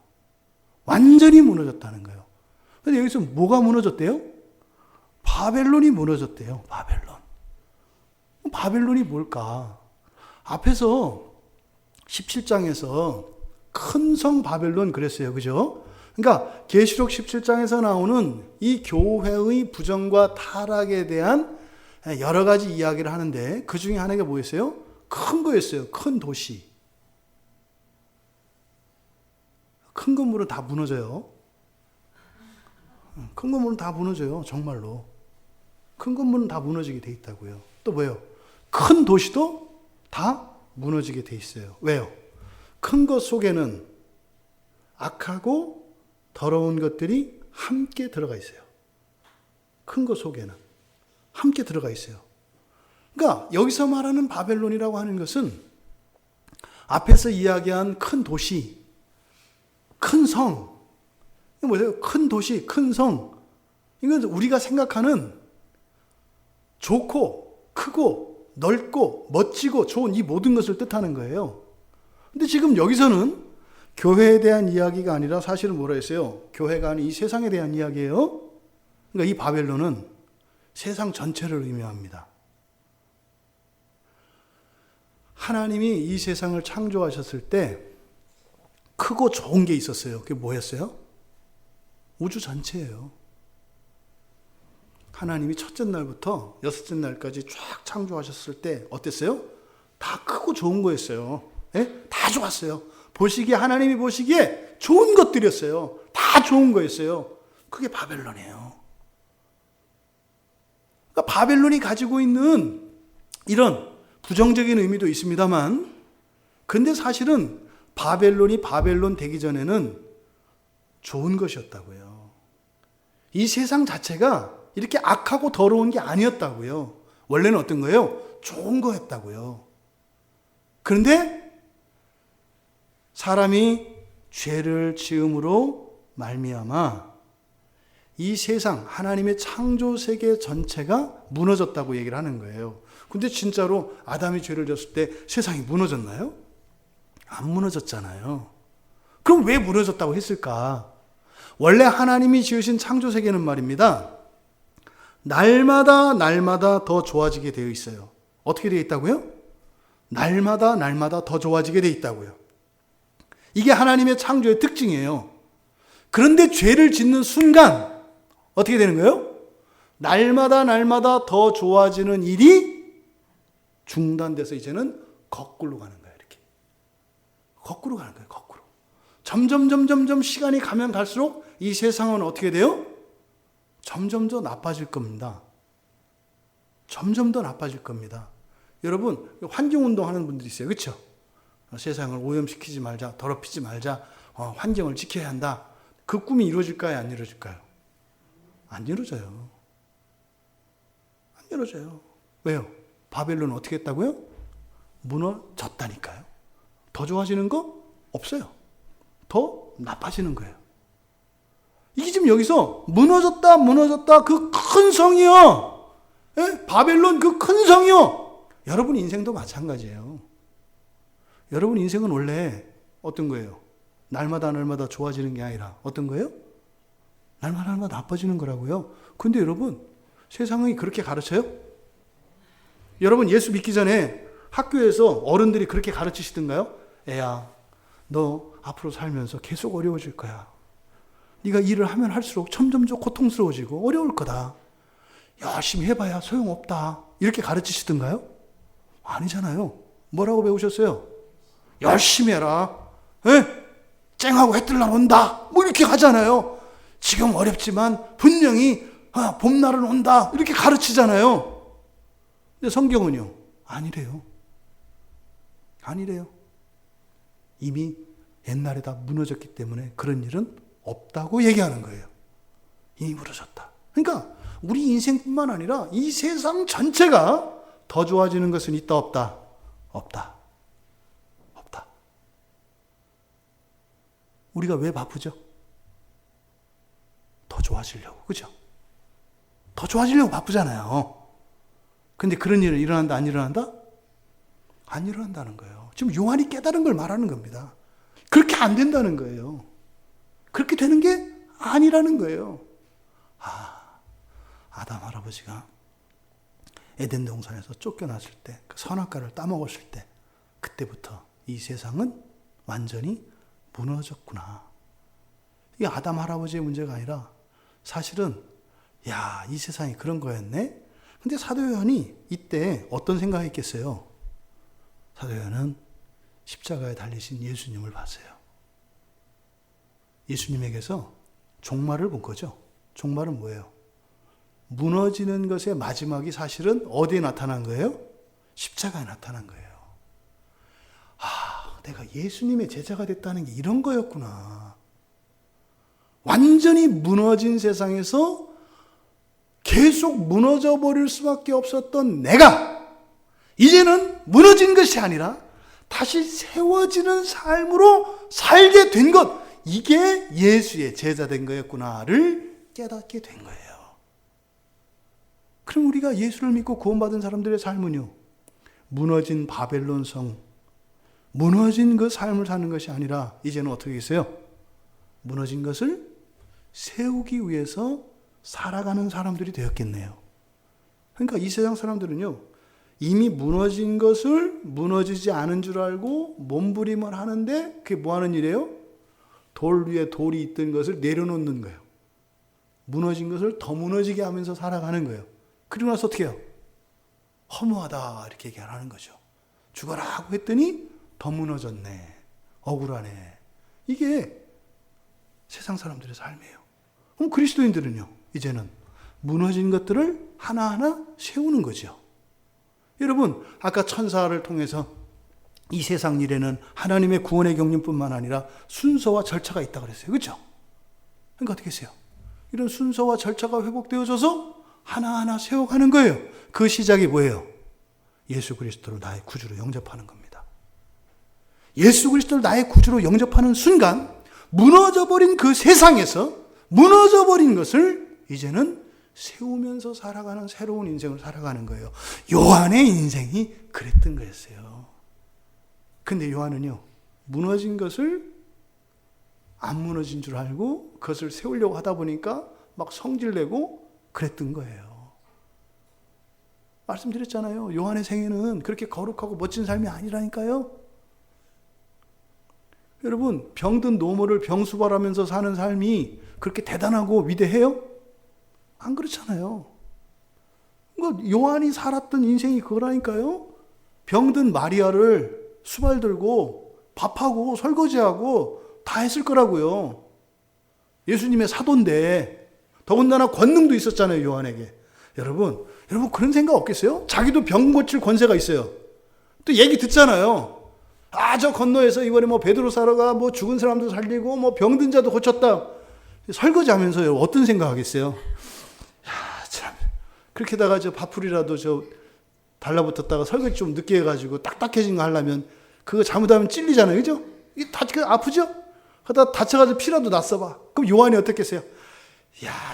근데 여기서 뭐가 무너졌대요? 바벨론이 무너졌대요. 바벨론이 뭘까? 앞에서 17장에서 큰 성 바벨론 그랬어요. 그죠? 그러니까 계시록 17장에서 나오는 이 교회의 부정과 타락에 대한 여러 가지 이야기를 하는데 그 중에 하나가 뭐였어요? 큰 거였어요. 큰 도시. 큰 건물은 다 무너져요. 정말로. 큰 건물은 다 무너지게 돼 있다고요. 또 뭐예요? 큰 도시도 다 무너지게 돼 있어요. 왜요? 큰 것 속에는 악하고 더러운 것들이 함께 들어가 있어요. 큰 것 속에는 함께 들어가 있어요. 그러니까 여기서 말하는 바벨론이라고 하는 것은 앞에서 이야기한 큰 도시, 큰 성, 이거 뭐예요? 큰 도시, 큰 성. 이건 우리가 생각하는 좋고 크고 넓고 멋지고 좋은 이 모든 것을 뜻하는 거예요. 근데 지금 여기서는 교회에 대한 이야기가 아니라 사실은 뭐라 했어요? 교회가 아닌 이 세상에 대한 이야기예요. 그러니까 이 바벨론은 세상 전체를 의미합니다. 하나님이 이 세상을 창조하셨을 때 크고 좋은 게 있었어요. 그게 뭐였어요? 우주 전체예요. 하나님이 첫째 날부터 여섯째 날까지 쫙 창조하셨을 때 어땠어요? 다 크고 좋은 거였어요. 네? 다 좋았어요. 하나님이 보시기에 좋은 것들이었어요. 다 좋은 거였어요. 그게 바벨론이에요. 그러니까 바벨론이 가지고 있는 이런 부정적인 의미도 있습니다만, 근데 사실은 바벨론이 바벨론 되기 전에는 좋은 것이었다고요. 이 세상 자체가 이렇게 악하고 더러운 게 아니었다고요. 원래는 어떤 거예요? 좋은 거였다고요. 그런데 사람이 죄를 지음으로 말미암아 이 세상, 하나님의 창조 세계 전체가 무너졌다고 얘기를 하는 거예요. 근데 진짜로 아담이 죄를 졌을 때 세상이 무너졌나요? 안 무너졌잖아요. 그럼 왜 무너졌다고 했을까? 원래 하나님이 지으신 창조 세계는 말입니다. 날마다 더 좋아지게 되어 있어요. 어떻게 되어 있다고요? 날마다 더 좋아지게 되어 있다고요. 이게 하나님의 창조의 특징이에요. 그런데 죄를 짓는 순간 어떻게 되는 거예요? 날마다 더 좋아지는 일이 중단돼서 이제는 거꾸로 가는 거예요. 이렇게 거꾸로 가는 거예요. 거꾸로. 점점 시간이 가면 갈수록 이 세상은 어떻게 돼요? 점점 더 나빠질 겁니다. 점점 더 나빠질 겁니다. 여러분, 환경운동 하는 분들이 있어요. 그렇죠? 세상을 오염시키지 말자, 더럽히지 말자, 환경을 지켜야 한다. 그 꿈이 이루어질까요? 안 이루어질까요? 안 이루어져요. 안 이루어져요. 왜요? 바벨론은 어떻게 했다고요? 무너졌다니까요. 더 좋아지는 거 없어요. 더 나빠지는 거예요. 이게 지금 여기서 무너졌다 그 큰 성이요. 예? 바벨론 그 큰 성이요. 여러분 인생도 마찬가지예요. 여러분 인생은 원래 어떤 거예요? 날마다 좋아지는 게 아니라 어떤 거예요? 날마다 나빠지는 거라고요. 근데 여러분 세상이 그렇게 가르쳐요? 여러분 예수 믿기 전에 학교에서 어른들이 그렇게 가르치시던가요? 애야, 너 앞으로 살면서 계속 어려워질 거야. 네가 일을 하면 할수록 점점 더 고통스러워지고 어려울 거다. 열심히 해봐야 소용없다. 이렇게 가르치시던가요? 아니잖아요. 뭐라고 배우셨어요? 열심히 해라. 에? 쨍하고 해 뜰 날 온다. 뭐 이렇게 하잖아요. 지금 어렵지만 분명히 봄날은 온다. 이렇게 가르치잖아요. 근데 성경은요? 아니래요. 아니래요. 이미 옛날에 다 무너졌기 때문에 그런 일은 없다고 얘기하는 거예요. 이미 무너졌다. 그러니까 우리 인생뿐만 아니라 이 세상 전체가 더 좋아지는 것은 있다 없다? 없다. 없다. 우리가 왜 바쁘죠? 더 좋아지려고. 그죠? 더 좋아지려고 바쁘잖아요. 근데 그런 일은 일어난다 안 일어난다? 안 일어난다는 거예요. 지금 요한이 깨달은 걸 말하는 겁니다. 그렇게 안 된다는 거예요. 그렇게 되는 게 아니라는 거예요. 아담 할아버지가 에덴 동산에서 쫓겨났을 때, 그 선악과를 따먹었을 때, 그때부터 이 세상은 완전히 무너졌구나. 이게 아담 할아버지의 문제가 아니라 사실은 이 세상이 그런 거였네? 근데 사도 요한이 이때 어떤 생각했겠어요? 사도 요한은 십자가에 달리신 예수님을 봤어요. 예수님에게서 종말을 본 거죠. 종말은 뭐예요? 무너지는 것의 마지막이 사실은 어디에 나타난 거예요? 십자가에 나타난 거예요. 내가 예수님의 제자가 됐다는 게 이런 거였구나. 완전히 무너진 세상에서 계속 무너져 버릴 수밖에 없었던 내가 이제는 무너진 것이 아니라 다시 세워지는 삶으로 살게 된 것, 이게 예수의 제자 된 거였구나를 깨닫게 된 거예요. 그럼 우리가 예수를 믿고 구원받은 사람들의 삶은요, 무너진 바벨론 성, 무너진 그 삶을 사는 것이 아니라 이제는 어떻게 했어요? 무너진 것을 세우기 위해서 살아가는 사람들이 되었겠네요. 그러니까 이 세상 사람들은요, 이미 무너진 것을 무너지지 않은 줄 알고 몸부림을 하는데 그게 뭐 하는 일이에요? 돌 위에 돌이 있던 것을 내려놓는 거예요. 무너진 것을 더 무너지게 하면서 살아가는 거예요. 그리고 나서 어떻게 해요? 허무하다 이렇게 얘기하는 거죠. 죽어라 하고 했더니 더 무너졌네. 억울하네. 이게 세상 사람들의 삶이에요. 그럼 그리스도인들은요, 이제는 무너진 것들을 하나하나 세우는 거죠. 여러분, 아까 천사를 통해서 이 세상 일에는 하나님의 구원의 경륜뿐만 아니라 순서와 절차가 있다고 그랬어요. 그렇죠? 그러니까 어떻게 했어요? 이런 순서와 절차가 회복되어져서 하나하나 세워가는 거예요. 그 시작이 뭐예요? 예수 그리스도를 나의 구주로 영접하는 겁니다. 예수 그리스도를 나의 구주로 영접하는 순간 무너져버린 그 세상에서 무너져버린 것을 이제는 세우면서 살아가는 새로운 인생을 살아가는 거예요. 요한의 인생이 그랬던 거였어요. 근데 요한은요, 무너진 것을 안 무너진 줄 알고 그것을 세우려고 하다 보니까 막 성질내고 그랬던 거예요. 말씀드렸잖아요. 요한의 생애는 그렇게 거룩하고 멋진 삶이 아니라니까요. 여러분, 병든 노모를 병수발하면서 사는 삶이 그렇게 대단하고 위대해요? 안 그렇잖아요. 요한이 살았던 인생이 그거라니까요. 병든 마리아를 수발 들고 밥하고 설거지하고 다 했을 거라고요. 예수님의 사도인데 더군다나 권능도 있었잖아요, 요한에게. 여러분 그런 생각 없겠어요? 자기도 병 고칠 권세가 있어요. 또 얘기 듣잖아요. 저 건너에서 이번에 베드로 사러가 죽은 사람도 살리고 병든 자도 고쳤다. 설거지하면서요, 어떤 생각하겠어요? 참, 그렇게다가 밥풀이라도 달라붙었다가 설거지 좀 늦게 해가지고 딱딱해진 거 하려면 그거 잘못하면 찔리잖아요, 그죠? 이게 아프죠? 그러다 다쳐가지고 피라도 났어봐. 그럼 요한이 어떻겠어요?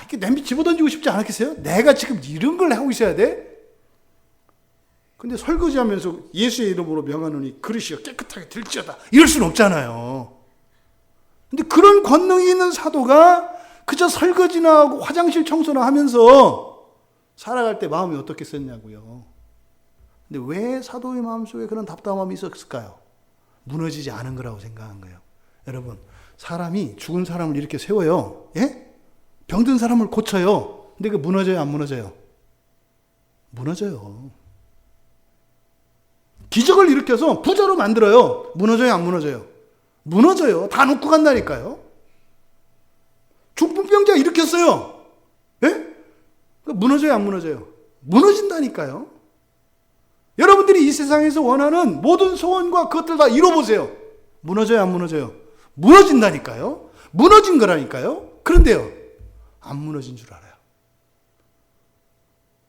이게 냄비 집어던지고 싶지 않았겠어요? 내가 지금 이런 걸 하고 있어야 돼? 근데 설거지하면서 예수의 이름으로 명하노니 그릇이여 깨끗하게 될지어다. 이럴 수는 없잖아요. 근데 그런 권능이 있는 사도가 그저 설거지나 하고 화장실 청소나 하면서 살아갈 때 마음이 어떻겠었냐고요. 근데 왜 사도의 마음속에 그런 답답함이 있었을까요? 무너지지 않은 거라고 생각한 거예요. 여러분, 사람이 죽은 사람을 이렇게 세워요. 예? 병든 사람을 고쳐요. 근데 그 무너져요, 안 무너져요? 무너져요. 기적을 일으켜서 부자로 만들어요. 무너져요, 안 무너져요? 무너져요. 다 놓고 간다니까요. 중풍 병자 일으켰어요. 예? 무너져요, 안 무너져요? 무너진다니까요. 여러분들이 이 세상에서 원하는 모든 소원과 그것들 다 이뤄보세요. 무너져요, 안 무너져요? 무너진다니까요. 무너진 거라니까요. 그런데요, 안 무너진 줄 알아요.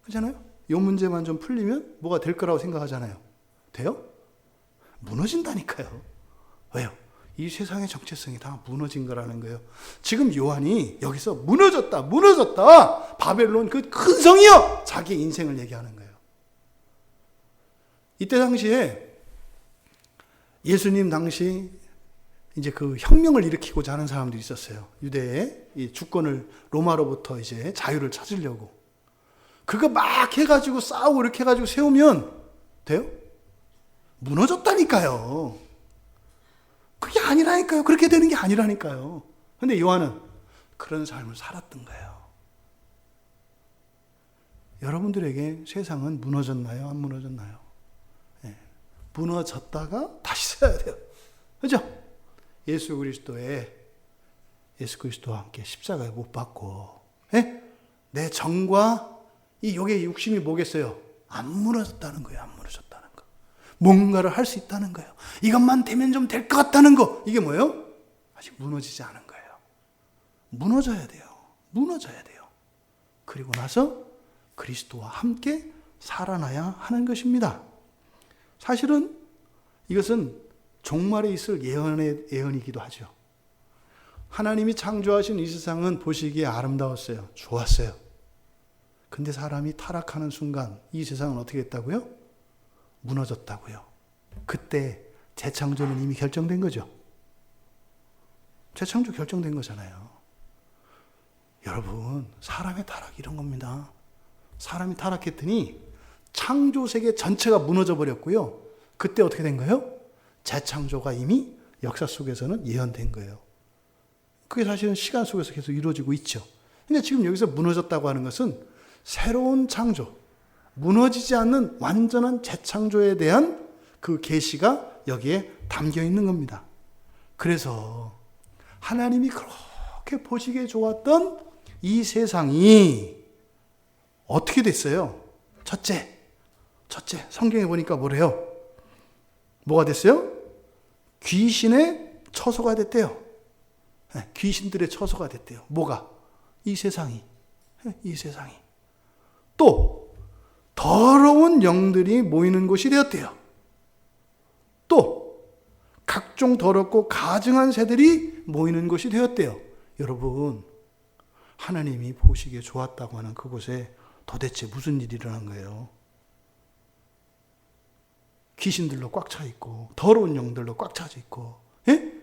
그렇잖아요? 이 문제만 좀 풀리면 뭐가 될 거라고 생각하잖아요. 돼요? 무너진다니까요. 왜요? 이 세상의 정체성이 다 무너진 거라는 거예요. 지금 요한이 여기서 무너졌다. 바벨론 그 큰 성이요. 자기의 인생을 얘기하는 거예요. 이때 당시에 예수님 당시 이제 그 혁명을 일으키고자 하는 사람들이 있었어요. 유대의 이 주권을 로마로부터 이제 자유를 찾으려고. 그거 막 해가지고 싸우고 이렇게 해가지고 세우면 돼요? 무너졌다니까요. 그게 아니라니까요. 그렇게 되는 게 아니라니까요. 근데 요한은 그런 삶을 살았던 거예요. 여러분들에게 세상은 무너졌나요? 안 무너졌나요? 네. 무너졌다가 다시 서야 돼요. 그죠? 예수 그리스도와 함께 십자가에 못 박고, 예? 내 정과 이 욕의 육심이 뭐겠어요? 안 무너졌다는 거예요. 안 무너졌다는 거. 뭔가를 할 수 있다는 거예요. 이것만 되면 좀 될 것 같다는 거. 이게 뭐예요? 아직 무너지지 않은 거예요. 무너져야 돼요. 무너져야 돼요. 그리고 나서 그리스도와 함께 살아나야 하는 것입니다. 사실은 이것은 종말에 있을 예언이기도 하죠. 하나님이 창조하신 이 세상은 보시기에 아름다웠어요. 좋았어요. 근데 사람이 타락하는 순간 이 세상은 어떻게 됐다고요? 무너졌다고요. 그때 재창조는 이미 결정된 거죠. 재창조 결정된 거잖아요. 여러분, 사람의 타락 이런 겁니다. 사람이 타락했더니 창조세계 전체가 무너져 버렸고요. 그때 어떻게 된 거예요? 재창조가 이미 역사 속에서는 예언된 거예요. 그게 사실은 시간 속에서 계속 이루어지고 있죠. 근데 지금 여기서 무너졌다고 하는 것은 새로운 창조, 무너지지 않는 완전한 재창조에 대한 그 계시가 여기에 담겨 있는 겁니다. 그래서 하나님이 그렇게 보시기에 좋았던 이 세상이 어떻게 됐어요? 첫째, 성경에 보니까 뭐래요? 뭐가 됐어요? 귀신의 처소가 됐대요. 귀신들의 처소가 됐대요. 뭐가? 이 세상이. 이 세상이. 또 더러운 영들이 모이는 곳이 되었대요. 또 각종 더럽고 가증한 새들이 모이는 곳이 되었대요. 여러분, 하나님이 보시기에 좋았다고 하는 그곳에 도대체 무슨 일이 일어난 거예요? 귀신들로 꽉 차 있고 더러운 영들로 꽉 차져 있고, 예?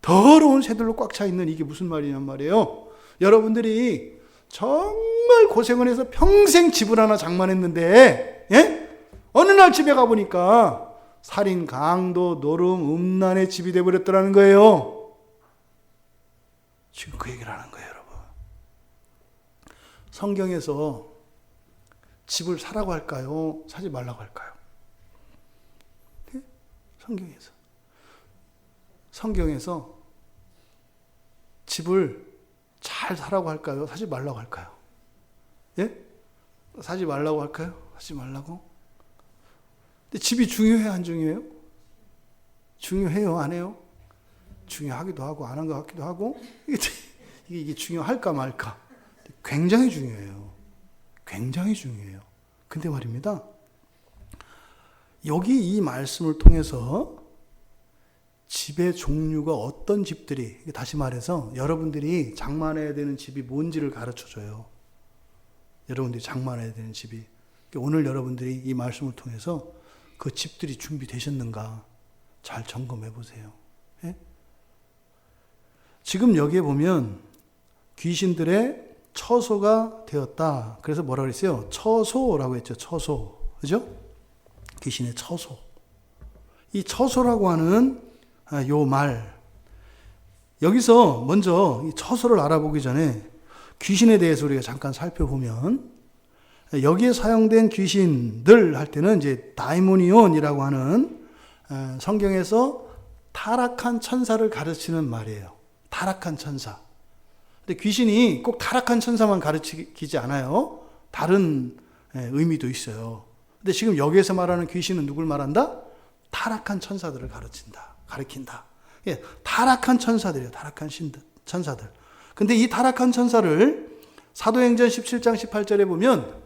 더러운 새들로 꽉 차 있는 이게 무슨 말이냔 말이에요. 여러분들이 정말 고생을 해서 평생 집을 하나 장만했는데, 예? 어느 날 집에 가보니까 살인, 강도, 노름, 음란의 집이 되어버렸더라는 거예요. 지금 그 얘기를 하는 거예요, 여러분. 성경에서 집을 사라고 할까요? 사지 말라고 할까요? 네? 성경에서 집을 잘 사라고 할까요? 사지 말라고 할까요? 예? 사지 말라고 할까요? 사지 말라고? 근데 집이 중요해요, 안 중요해요? 중요해요, 안 해요? 중요하기도 하고 안 한 것 같기도 하고, 이게 중요할까 말까? 굉장히 중요해요. 굉장히 중요해요. 근데 말입니다, 여기 이 말씀을 통해서 집의 종류가 어떤 집들이, 다시 말해서 여러분들이 장만해야 되는 집이 뭔지를 가르쳐줘요. 여러분들이 장만해야 되는 집이. 오늘 여러분들이 이 말씀을 통해서 그 집들이 준비되셨는가 잘 점검해 보세요. 예? 지금 여기에 보면 귀신들의 처소가 되었다. 그래서 뭐라고 그랬어요? 처소라고 했죠. 처소. 그죠? 귀신의 처소. 이 처소라고 하는 요 말. 여기서 먼저 이 처소를 알아보기 전에 귀신에 대해서 우리가 잠깐 살펴보면, 여기에 사용된 귀신들 할 때는 이제 다이모니온이라고 하는 성경에서 타락한 천사를 가르치는 말이에요. 타락한 천사. 근데 귀신이 꼭 타락한 천사만 가르치지 않아요. 다른 의미도 있어요. 근데 지금 여기에서 말하는 귀신은 누굴 말한다? 타락한 천사들을 가르친다. 예, 타락한 천사들이에요. 타락한 천사들. 근데 이 타락한 천사를 사도행전 17장 18절에 보면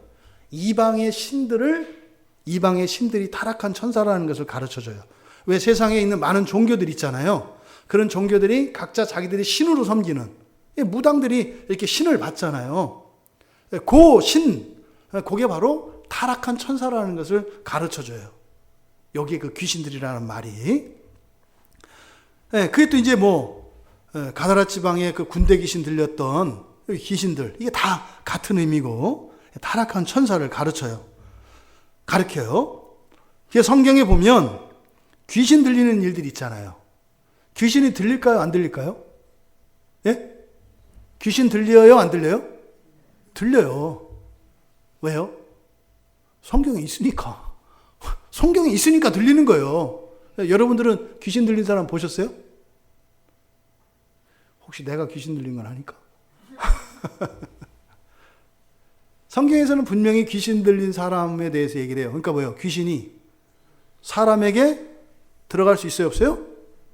이방의 신들이 타락한 천사라는 것을 가르쳐줘요. 왜? 세상에 있는 많은 종교들 있잖아요. 그런 종교들이 각자 자기들이 신으로 섬기는, 무당들이 이렇게 신을 받잖아요. 그 신, 그게 바로 타락한 천사라는 것을 가르쳐줘요. 여기에 그 귀신들이라는 말이. 그게 또 이제 가다라 지방에 그 군대 귀신 들렸던 귀신들, 이게 다 같은 의미고, 타락한 천사를 가르쳐요. 성경에 보면 귀신 들리는 일들이 있잖아요. 귀신이 들릴까요? 안 들릴까요? 예? 귀신 들려요? 안 들려요? 들려요. 왜요? 성경에 있으니까. 성경에 있으니까 들리는 거예요. 여러분들은 귀신 들린 사람 보셨어요? 혹시 내가 귀신 들린 건 아닐까? 성경에서는 분명히 귀신 들린 사람에 대해서 얘기를 해요. 그러니까 뭐예요? 귀신이 사람에게 들어갈 수 있어요? 없어요?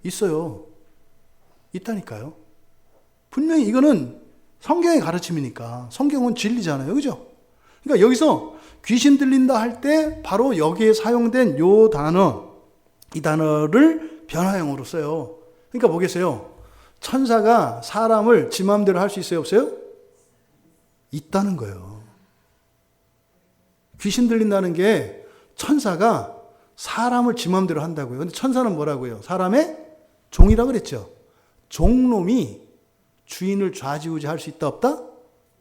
있어요. 있다니까요. 분명히 이거는 성경의 가르침이니까. 성경은 진리잖아요. 그죠? 그러니까 여기서 귀신 들린다 할 때 바로 여기에 사용된 요 단어, 이 단어를 변화형으로 써요. 그러니까 뭐겠어요? 천사가 사람을 지 마음대로 할 수 있어요? 없어요? 있다는 거예요. 귀신 들린다는 게 천사가 사람을 지 마음대로 한다고요. 근데 천사는 뭐라고요? 사람의 종이라고 그랬죠. 종놈이 주인을 좌지우지할 수 있다 없다?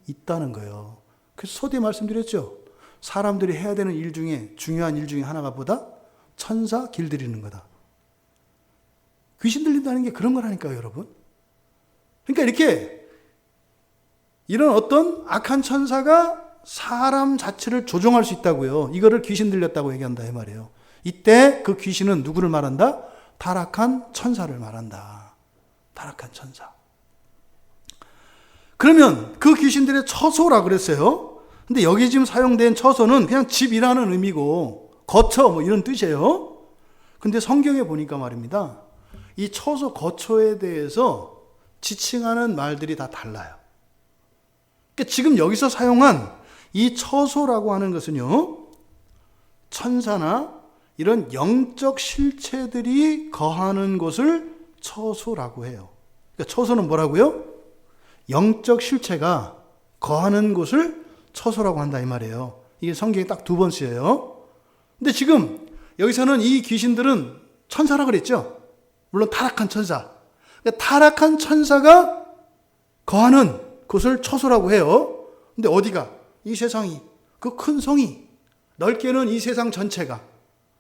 있다는 거예요. 그래서 서두에 말씀드렸죠. 사람들이 해야 되는 일 중에 중요한 일 중에 하나가 뭐다? 천사 길들이는 거다. 귀신 들린다는 게 그런 거라니까요, 여러분. 그러니까 이렇게 이런 어떤 악한 천사가 사람 자체를 조종할 수 있다고요. 이거를 귀신 들렸다고 얘기한다 이 말이에요. 이때 그 귀신은 누구를 말한다? 타락한 천사를 말한다. 타락한 천사. 그러면 그 귀신들의 처소라고 그랬어요. 근데 여기 지금 사용된 처소는 그냥 집이라는 의미고 거처 이런 뜻이에요. 근데 성경에 보니까 말입니다. 이 처소 거처에 대해서 지칭하는 말들이 다 달라요. 그러니까 지금 여기서 사용한 이 처소라고 하는 것은요, 천사나 이런 영적 실체들이 거하는 곳을 처소라고 해요. 그러니까 처소는 뭐라고요? 영적 실체가 거하는 곳을 처소라고 한다 이 말이에요. 이게 성경에 딱 2번 쓰여요. 근데 지금 여기서는 이 귀신들은 천사라 그랬죠. 물론 타락한 천사. 그러니까 타락한 천사가 거하는 곳을 처소라고 해요. 근데 어디가? 이 세상이, 그 큰 성이, 넓게는 이 세상 전체가,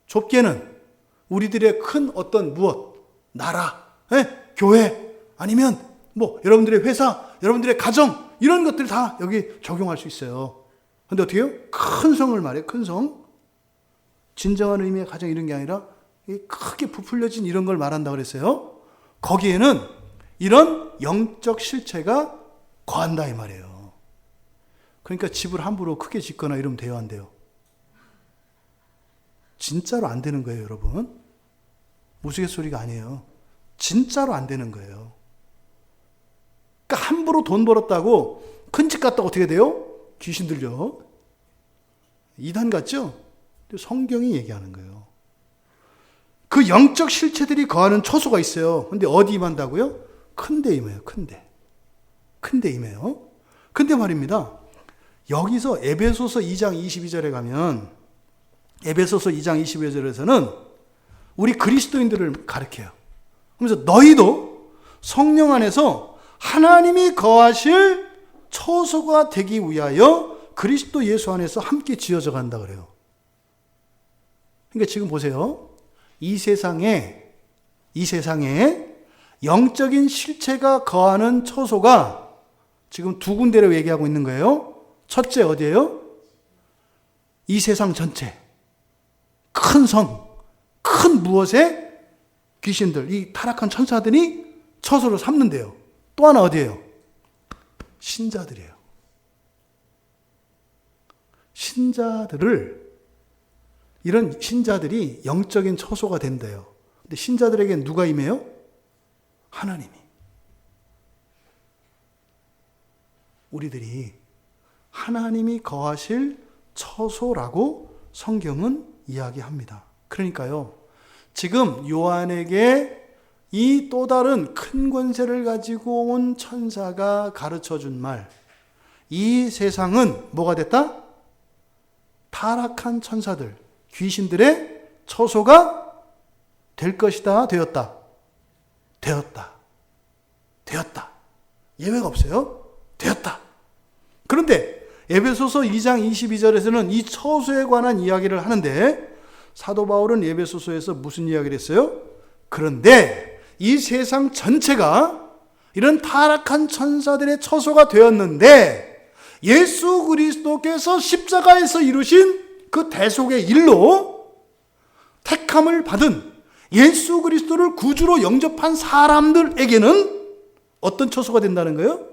좁게는 우리들의 큰 어떤 무엇, 나라, 교회, 아니면 뭐 여러분들의 회사, 여러분들의 가정, 이런 것들 다 여기 적용할 수 있어요. 근데 어떻게 해요? 큰 성을 말해요. 큰 성. 진정한 의미의 가정 이런 게 아니라 크게 부풀려진 이런 걸 말한다 그랬어요. 거기에는 이런 영적 실체가 거한다 이 말이에요. 그러니까 집을 함부로 크게 짓거나 이러면 돼요, 안 돼요? 진짜로 안 되는 거예요, 여러분. 우스갯소리가 아니에요. 진짜로 안 되는 거예요. 그러니까 함부로 돈 벌었다고 큰 집 갔다가 어떻게 돼요? 귀신 들려. 이단 같죠? 성경이 얘기하는 거예요. 그 영적 실체들이 거하는 처소가 있어요. 근데 어디 임한다고요? 큰 데 임해요. 큰 데. 큰 데 임해요. 근데 말입니다. 여기서 에베소서 2장 22절에 가면 에베소서 2장 22절에서는 우리 그리스도인들을 가르쳐요. 그러면서 너희도 성령 안에서 하나님이 거하실 처소가 되기 위하여 그리스도 예수 안에서 함께 지어져 간다 그래요. 그러니까 지금 보세요. 이 세상에 영적인 실체가 거하는 처소가 지금 2군데로 얘기하고 있는 거예요. 첫째 어디예요? 이 세상 전체. 큰 성, 큰 무엇에 귀신들, 이 타락한 천사들이 처소로 삼는데요. 또 하나 어디예요? 신자들이에요. 이런 신자들이 영적인 처소가 된대요. 근데 신자들에게는 누가 임해요? 하나님이. 우리들이 하나님이 거하실 처소라고 성경은 이야기합니다. 그러니까요, 지금 요한에게 이 또 다른 큰 권세를 가지고 온 천사가 가르쳐 준 말, 이 세상은 뭐가 됐다? 타락한 천사들, 귀신들의 처소가 될 것이다, 되었다. 예외가 없어요. 되었다. 그런데 에베소서 2장 22절에서는 이 처소에 관한 이야기를 하는데 사도 바울은 에베소서에서 무슨 이야기를 했어요? 그런데 이 세상 전체가 이런 타락한 천사들의 처소가 되었는데 예수 그리스도께서 십자가에서 이루신 그 대속의 일로 택함을 받은 예수 그리스도를 구주로 영접한 사람들에게는 어떤 처소가 된다는 거예요?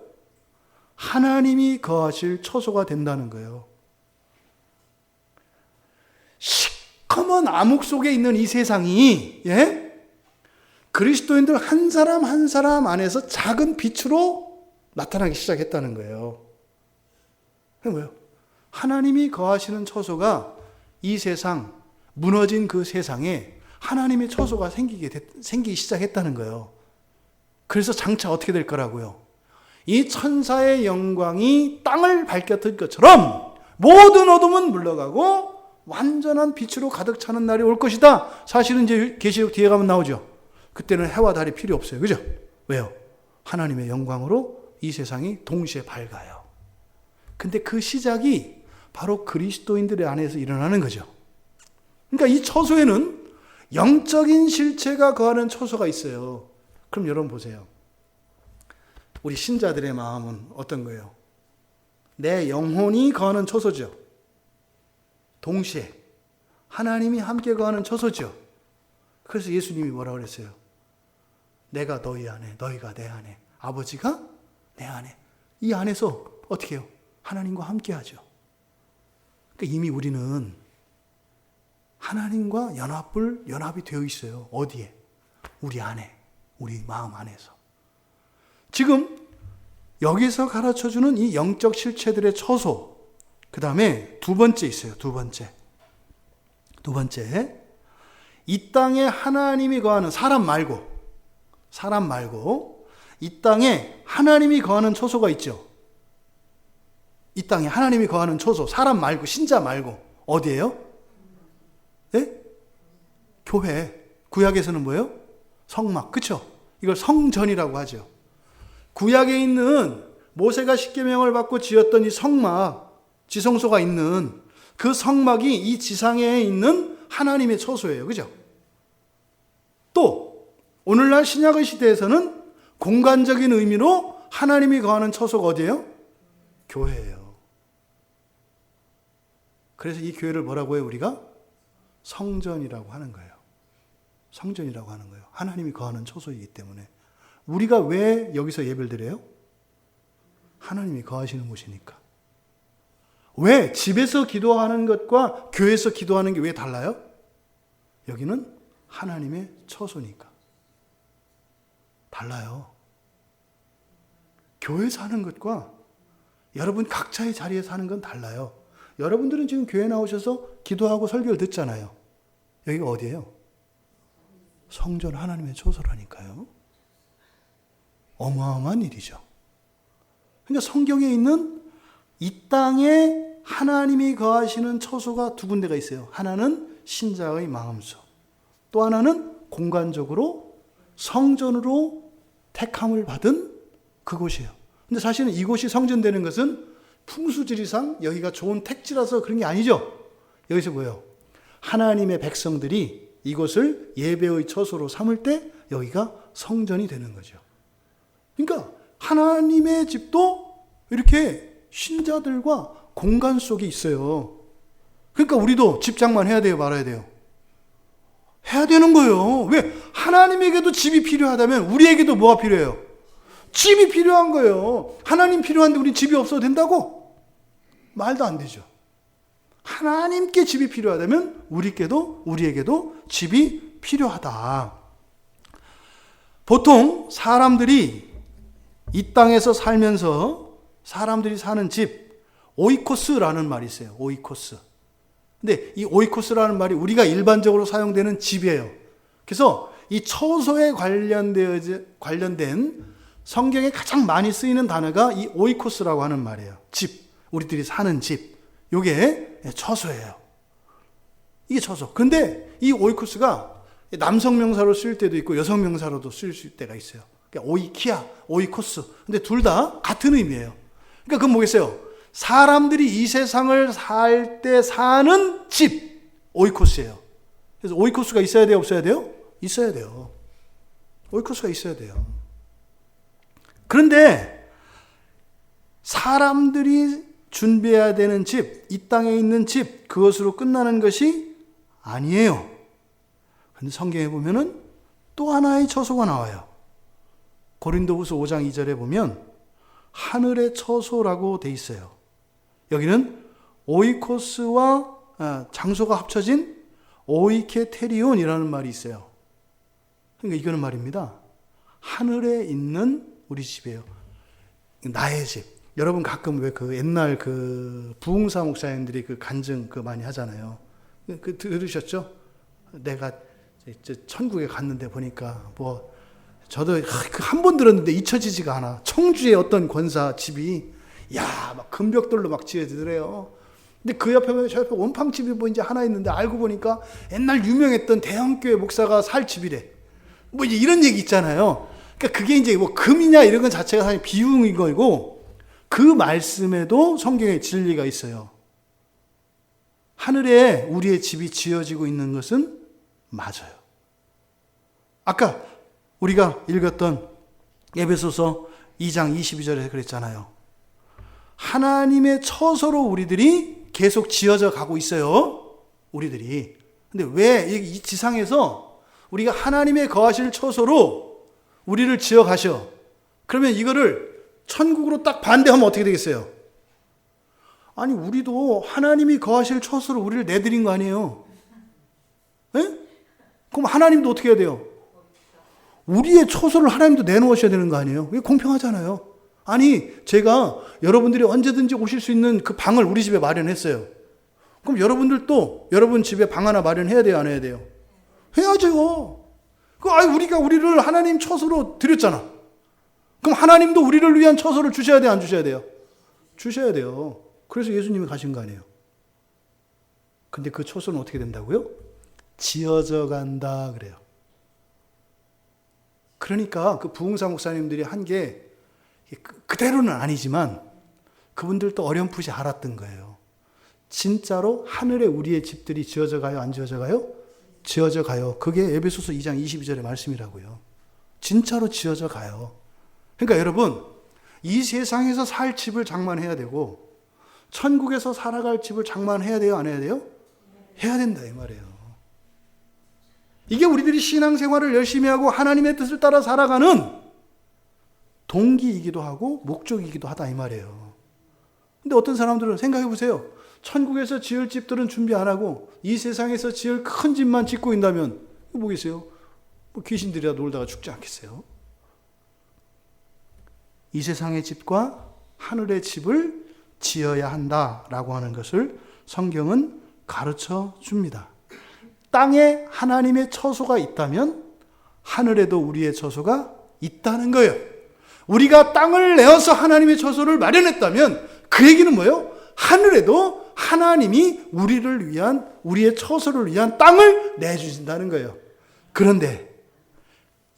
하나님이 거하실 처소가 된다는 거예요. 시커먼 암흑 속에 있는 이 세상이 그리스도인들 한 사람 한 사람 안에서 작은 빛으로 나타나기 시작했다는 거예요. 그게 뭐예요? 하나님이 거하시는 처소가 이 세상, 무너진 그 세상에 하나님의 처소가 생기기 시작했다는 거예요. 그래서 장차 어떻게 될 거라고요? 이 천사의 영광이 땅을 밝혔던 것처럼 모든 어둠은 물러가고 완전한 빛으로 가득 차는 날이 올 것이다. 사실은 이제 계시록 뒤에 가면 나오죠. 그때는 해와 달이 필요 없어요. 그죠? 왜요? 하나님의 영광으로 이 세상이 동시에 밝아요. 근데 그 시작이 바로 그리스도인들의 안에서 일어나는 거죠. 그러니까 이 처소에는 영적인 실체가 거하는 처소가 있어요. 그럼 여러분 보세요. 우리 신자들의 마음은 어떤 거예요? 내 영혼이 거하는 처소죠. 동시에 하나님이 함께 거하는 처소죠. 그래서 예수님이 뭐라고 그랬어요? 내가 너희 안에, 너희가 내 안에, 아버지가 내 안에. 이 안에서 어떻게 해요? 하나님과 함께 하죠. 그러니까 이미 우리는 하나님과 연합이 되어 있어요. 어디에? 우리 안에, 우리 마음 안에서. 지금 여기서 가르쳐주는 이 영적 실체들의 처소, 그 다음에 두 번째 있어요. 두 번째, 이 땅에 하나님이 거하는, 사람 말고 이 땅에 하나님이 거하는 처소가 있죠. 이 땅에 하나님이 거하는 처소, 사람 말고, 신자 말고 어디예요? 네? 교회. 구약에서는 뭐예요? 성막, 그렇죠? 이걸 성전이라고 하죠. 구약에 있는 모세가 십계명을 받고 지었던 이 성막, 지성소가 있는 그 성막이 이 지상에 있는 하나님의 처소예요. 그죠? 또 오늘날 신약의 시대에서는 공간적인 의미로 하나님이 거하는 처소가 어디예요? 교회예요. 그래서 이 교회를 뭐라고 해요? 우리가 성전이라고 하는 거예요. 성전이라고 하는 거예요. 하나님이 거하는 처소이기 때문에. 우리가 왜 여기서 예배를 드려요? 하나님이 거하시는 곳이니까. 왜 집에서 기도하는 것과 교회에서 기도하는 게 왜 달라요? 여기는 하나님의 처소니까. 달라요. 교회에서 하는 것과 여러분 각자의 자리에서 하는 건 달라요. 여러분들은 지금 교회 나오셔서 기도하고 설교를 듣잖아요. 여기가 어디예요? 성전, 하나님의 처소라니까요. 어마어마한 일이죠. 그러니까 성경에 있는 이 땅에 하나님이 거하시는 처소가 두 군데가 있어요. 하나는 신자의 마음속, 또 하나는 공간적으로 성전으로 택함을 받은 그곳이에요. 근데 사실은 이곳이 성전되는 것은 풍수지리상 여기가 좋은 택지라서 그런 게 아니죠. 여기서 뭐예요? 하나님의 백성들이 이곳을 예배의 처소로 삼을 때 여기가 성전이 되는 거죠. 그러니까 하나님의 집도 이렇게 신자들과 공간 속에 있어요. 그러니까 우리도 집장만 해야 돼요, 말아야 돼요? 해야 되는 거예요. 왜? 하나님에게도 집이 필요하다면 우리에게도 뭐가 필요해요? 집이 필요한 거예요. 하나님 필요한데 우리 집이 없어도 된다고? 말도 안 되죠. 하나님께 집이 필요하다면 우리에게도 집이 필요하다. 보통 사람들이 이 땅에서 살면서 사람들이 사는 집, 오이코스라는 말이 있어요. 오이코스. 근데 이 오이코스라는 말이 우리가 일반적으로 사용되는 집이에요. 그래서 이 처소에 관련된 성경에 가장 많이 쓰이는 단어가 이 오이코스라고 하는 말이에요. 집, 우리들이 사는 집. 이게 처소예요. 이게 처소. 근데 이 오이코스가 남성 명사로 쓰일 때도 있고 여성 명사로도 쓰일 때가 있어요. 그러니까 오이키아, 오이코스. 근데 둘 다 같은 의미예요. 그러니까 그건 뭐겠어요? 사람들이 이 세상을 살 때 사는 집, 오이코스예요. 그래서 오이코스가 있어야 돼요, 없어야 돼요? 있어야 돼요. 오이코스가 있어야 돼요. 그런데 사람들이 준비해야 되는 집, 이 땅에 있는 집, 그것으로 끝나는 것이 아니에요. 그런데 성경에 보면은 또 하나의 처소가 나와요. 고린도후서 5장 2절에 보면 하늘의 처소라고 돼 있어요. 여기는 오이코스와 장소가 합쳐진 오이케테리온이라는 말이 있어요. 그러니까 이거는 말입니다. 하늘에 있는 우리 집이에요. 나의 집. 여러분 가끔 왜 그 옛날 그 부흥사 목사님들이 그 간증 그 많이 하잖아요. 그 들으셨죠? 내가 천국에 갔는데 보니까 뭐 저도 한 번 들었는데 잊혀지지가 않아. 청주의 어떤 권사 집이 막 금벽돌로 막 지어지더래요. 근데 그 옆에 저 옆에 원팡집이 뭐 이제 하나 있는데 알고 보니까 옛날 유명했던 대형교회 목사가 살 집이래. 뭐 이제 이런 얘기 있잖아요. 그러니까 그게 이제 뭐 금이냐 이런 건 자체가 사실 비유인 거고 그 말씀에도 성경에 진리가 있어요. 하늘에 우리의 집이 지어지고 있는 것은 맞아요. 아까 우리가 읽었던 에베소서 2장 22절에 그랬잖아요. 하나님의 처소로 우리들이 계속 지어져 가고 있어요. 우리들이. 근데 왜 이 지상에서 우리가 하나님의 거하실 처소로 우리를 지어 가셔? 그러면 이거를 천국으로 딱 반대하면 어떻게 되겠어요? 아니 우리도 하나님이 거하실 처소로 우리를 내드린 거 아니에요? 네? 그럼 하나님도 어떻게 해야 돼요? 우리의 처소를 하나님도 내놓으셔야 되는 거 아니에요? 이게 공평하잖아요. 아니, 제가 여러분들이 언제든지 오실 수 있는 그 방을 우리 집에 마련했어요. 그럼 여러분들도 여러분 집에 방 하나 마련해야 돼요, 안 해야 돼요? 해야죠. 우리가 우리를 하나님 처소로 드렸잖아. 그럼 하나님도 우리를 위한 처소를 주셔야 돼요, 안 주셔야 돼요? 주셔야 돼요. 그래서 예수님이 가신 거 아니에요. 근데 그 처소는 어떻게 된다고요? 지어져 간다 그래요. 그러니까 그 부흥사 목사님들이 한 게 그대로는 아니지만 그분들도 어렴풋이 알았던 거예요. 진짜로 하늘에 우리의 집들이 지어져 가요, 안 지어져 가요? 지어져 가요. 그게 에베소서 2장 22절의 말씀이라고요. 진짜로 지어져 가요. 그러니까 여러분, 이 세상에서 살 집을 장만해야 되고 천국에서 살아갈 집을 장만해야 돼요, 안 해야 돼요? 해야 된다 이 말이에요. 이게 우리들이 신앙생활을 열심히 하고 하나님의 뜻을 따라 살아가는 동기이기도 하고 목적이기도 하다 이 말이에요. 근데 어떤 사람들은 생각해 보세요. 천국에서 지을 집들은 준비 안 하고 이 세상에서 지을 큰 집만 짓고 있다면 뭐겠어요? 귀신들이라 놀다가 죽지 않겠어요? 이 세상의 집과 하늘의 집을 지어야 한다라고 하는 것을 성경은 가르쳐 줍니다. 땅에 하나님의 처소가 있다면 하늘에도 우리의 처소가 있다는 거예요. 우리가 땅을 내어서 하나님의 처소를 마련했다면 그 얘기는 뭐예요? 하늘에도 하나님이 우리를 위한, 우리의 처소를 위한 땅을 내주신다는 거예요. 그런데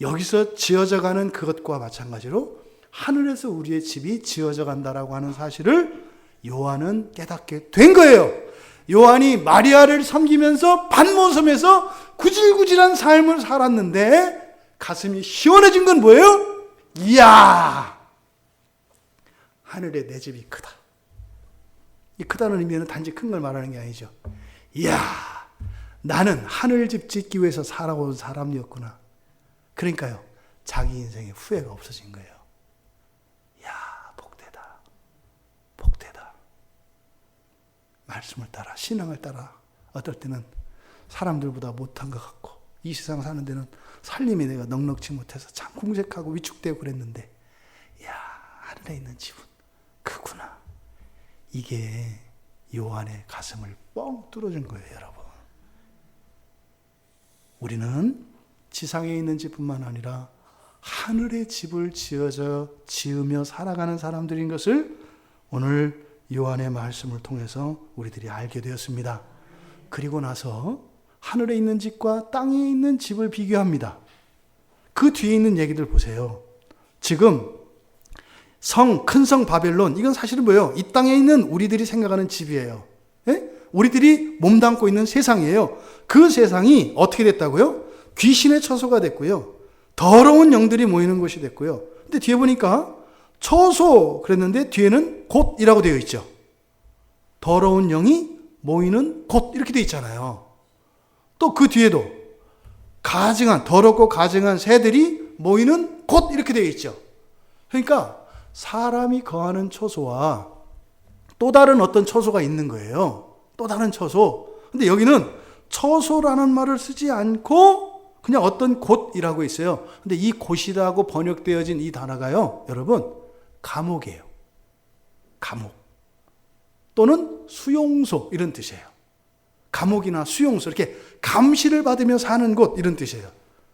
여기서 지어져 가는 그것과 마찬가지로 하늘에서 우리의 집이 지어져 간다라고 하는 사실을 요한은 깨닫게 된 거예요. 요한이 마리아를 섬기면서 반모섬에서 구질구질한 삶을 살았는데 가슴이 시원해진 건 뭐예요? 이야, 하늘에 내 집이 크다. 이 크다는 의미는 단지 큰 걸 말하는 게 아니죠. 이야, 나는 하늘집 짓기 위해서 살아온 사람이었구나. 그러니까요, 자기 인생에 후회가 없어진 거예요. 이야, 복되다. 복되다. 말씀을 따라, 신앙을 따라 어떨 때는 사람들보다 못한 것 같고 이 세상 사는 데는 살림에 내가 넉넉지 못해서 참 궁색하고 위축되고 그랬는데 이야, 하늘에 있는 집은 크구나. 이게 요한의 가슴을 뻥 뚫어준 거예요, 여러분. 우리는 지상에 있는 집뿐만 아니라 하늘의 집을 지으며 살아가는 사람들인 것을 오늘 요한의 말씀을 통해서 우리들이 알게 되었습니다. 그리고 나서 하늘에 있는 집과 땅에 있는 집을 비교합니다. 그 뒤에 있는 얘기들 보세요. 지금 큰 성 바벨론, 이건 사실은 뭐예요? 이 땅에 있는 우리들이 생각하는 집이에요. 예? 우리들이 몸담고 있는 세상이에요. 그 세상이 어떻게 됐다고요? 귀신의 처소가 됐고요. 더러운 영들이 모이는 곳이 됐고요. 근데 뒤에 보니까 처소 그랬는데 뒤에는 곳이라고 되어 있죠. 더러운 영이 모이는 곳 이렇게 되어 있잖아요. 또 그 뒤에도 더럽고 가증한 새들이 모이는 곳 이렇게 되어 있죠. 그러니까 사람이 거하는 처소와 또 다른 어떤 처소가 있는 거예요. 또 다른 처소. 근데 여기는 처소라는 말을 쓰지 않고 그냥 어떤 곳이라고 있어요. 근데 이 곳이라고 번역되어진 이 단어가요, 여러분, 감옥이에요. 감옥. 또는 수용소 이런 뜻이에요. 감옥이나 수용소, 이렇게 감시를 받으며 사는 곳 이런 뜻이에요.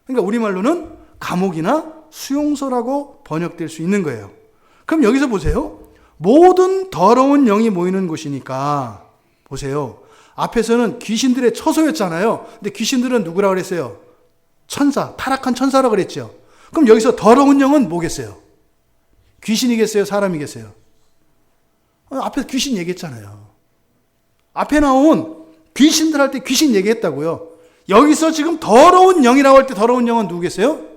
그러니까 우리말로는 감옥이나 수용소라고 번역될 수 있는 거예요. 그럼 여기서 보세요. 모든 더러운 영이 모이는 곳이니까 보세요. 앞에서는 귀신들의 처소였잖아요. 근데 귀신들은 누구라고 그랬어요? 천사, 타락한 천사라고 그랬죠. 그럼 여기서 더러운 영은 뭐겠어요? 귀신이겠어요? 사람이겠어요? 앞에서 귀신 얘기했잖아요. 앞에 나온 귀신들 할 때 귀신 얘기했다고요. 여기서 지금 더러운 영이라고 할 때 더러운 영은 누구겠어요?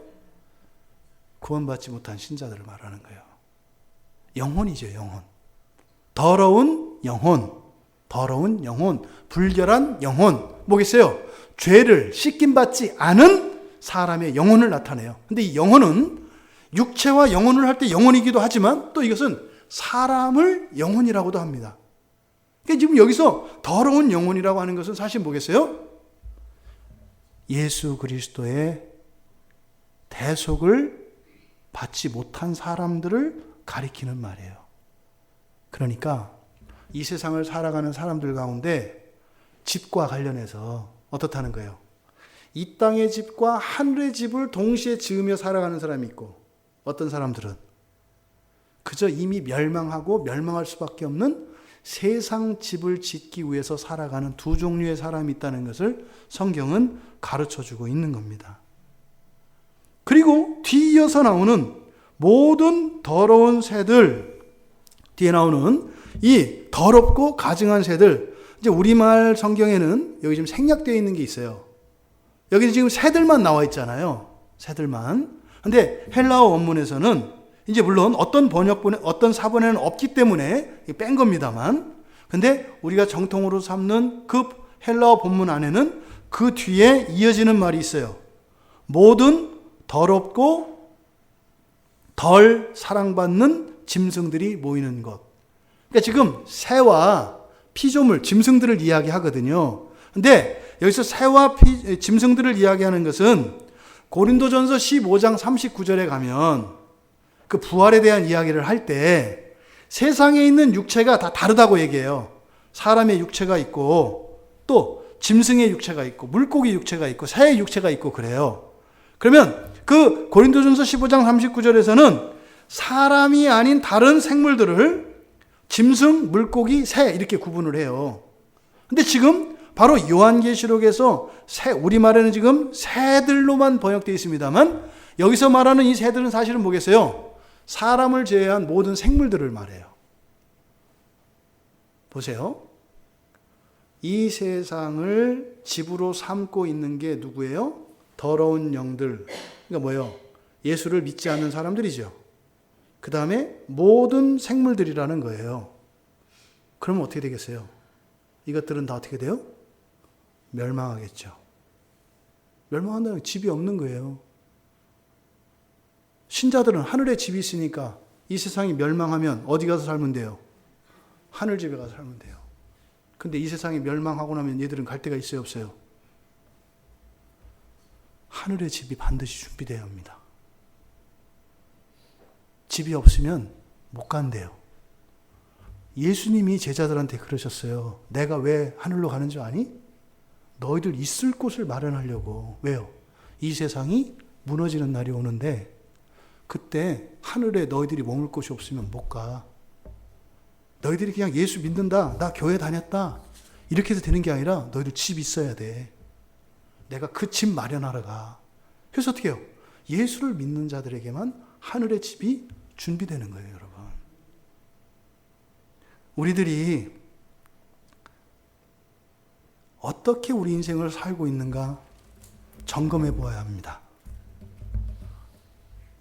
구원받지 못한 신자들을 말하는 거예요. 영혼이죠, 영혼. 더러운 영혼, 불결한 영혼. 뭐겠어요? 죄를 씻김받지 않은 사람의 영혼을 나타내요. 근데 이 영혼은 육체와 영혼을 할 때 영혼이기도 하지만 또 이것은 사람을 영혼이라고도 합니다. 그러니까 지금 여기서 더러운 영혼이라고 하는 것은 사실 뭐겠어요? 예수 그리스도의 대속을 받지 못한 사람들을 가리키는 말이에요. 그러니까 이 세상을 살아가는 사람들 가운데 집과 관련해서 어떻다는 거예요? 이 땅의 집과 하늘의 집을 동시에 지으며 살아가는 사람이 있고, 어떤 사람들은 그저 이미 멸망하고 멸망할 수밖에 없는 세상 집을 짓기 위해서 살아가는 두 종류의 사람이 있다는 것을 성경은 가르쳐주고 있는 겁니다. 그리고 뒤이어서 나오는 모든 더러운 새들, 뒤에 나오는 이 더럽고 가증한 새들, 이제 우리말 성경에는 여기 지금 생략되어 있는 게 있어요. 여기는 지금 새들만 나와 있잖아요. 새들만. 근데 헬라어 원문에서는 이제 물론 어떤 번역본에, 어떤 사본에는 없기 때문에 뺀 겁니다만, 근데 우리가 정통으로 삼는 그 헬라어 본문 안에는 그 뒤에 이어지는 말이 있어요. 모든 더럽고 덜 사랑받는 짐승들이 모이는 것. 그러니까 지금 새와 피조물, 짐승들을 이야기하거든요. 근데 여기서 새와 짐승들을 이야기하는 것은 고린도전서 15장 39절에 가면 그 부활에 대한 이야기를 할 때 세상에 있는 육체가 다 다르다고 얘기해요. 사람의 육체가 있고 또 짐승의 육체가 있고 물고기 육체가 있고 새의 육체가 있고 그래요. 그러면 그 고린도전서 15장 39절에서는 사람이 아닌 다른 생물들을 짐승, 물고기, 새 이렇게 구분을 해요. 근데 지금 바로 요한계시록에서 우리말에는 지금 새들로만 번역되어 있습니다만 여기서 말하는 이 새들은 사실은 뭐겠어요? 사람을 제외한 모든 생물들을 말해요. 보세요. 이 세상을 집으로 삼고 있는 게 누구예요? 더러운 영들. 그러니까 뭐예요? 예수를 믿지 않는 사람들이죠. 그 다음에 모든 생물들이라는 거예요. 그러면 어떻게 되겠어요? 이것들은 다 어떻게 돼요? 멸망하겠죠. 멸망한다는 집이 없는 거예요. 신자들은 하늘에 집이 있으니까 이 세상이 멸망하면 어디 가서 살면 돼요? 하늘집에 가서 살면 돼요. 근데 이 세상이 멸망하고 나면 얘들은 갈 데가 있어요, 없어요? 하늘의 집이 반드시 준비되어야 합니다. 집이 없으면 못 간대요. 예수님이 제자들한테 그러셨어요. 내가 왜 하늘로 가는 줄 아니? 너희들 있을 곳을 마련하려고. 왜요? 이 세상이 무너지는 날이 오는데 그때 하늘에 너희들이 머물 곳이 없으면 못 가. 너희들이 그냥 예수 믿는다, 나 교회 다녔다 이렇게 해서 되는 게 아니라 너희들 집 있어야 돼. 내가 그 집 마련하러 가. 그래서 어떻게 해요? 예수를 믿는 자들에게만 하늘의 집이 준비되는 거예요, 여러분. 우리들이 어떻게 우리 인생을 살고 있는가 점검해 보아야 합니다.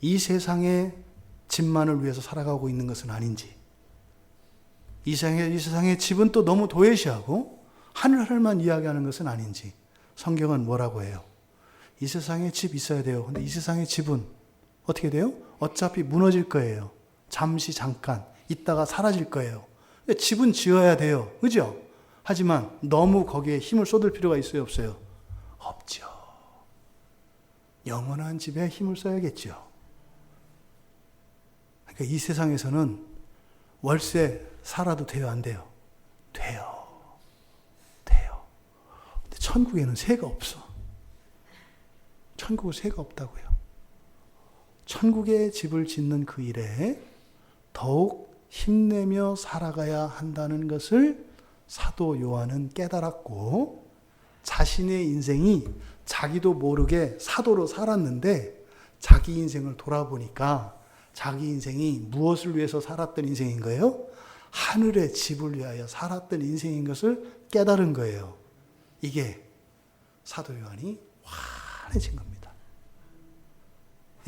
이 세상의 집만을 위해서 살아가고 있는 것은 아닌지, 이 세상의 집은 또 너무 도외시하고 하늘만 이야기하는 것은 아닌지, 성경은 뭐라고 해요? 이 세상에 집 있어야 돼요. 근데 이 세상의 집은 어떻게 돼요? 어차피 무너질 거예요. 잠시 잠깐 있다가 사라질 거예요. 집은 지어야 돼요. 그죠? 하지만 너무 거기에 힘을 쏟을 필요가 있어요, 없어요? 없죠. 영원한 집에 힘을 써야겠죠. 그러니까 이 세상에서는 월세 살아도 돼요, 안 돼요? 돼요. 근데 천국에는 새가 없어. 천국은 새가 없다고요. 천국의 집을 짓는 그 일에 더욱 힘내며 살아가야 한다는 것을 사도 요한은 깨달았고, 자신의 인생이 자기도 모르게 사도로 살았는데 자기 인생을 돌아보니까 자기 인생이 무엇을 위해서 살았던 인생인 거예요? 하늘의 집을 위하여 살았던 인생인 것을 깨달은 거예요. 이게 사도 요한이 환해진 겁니다.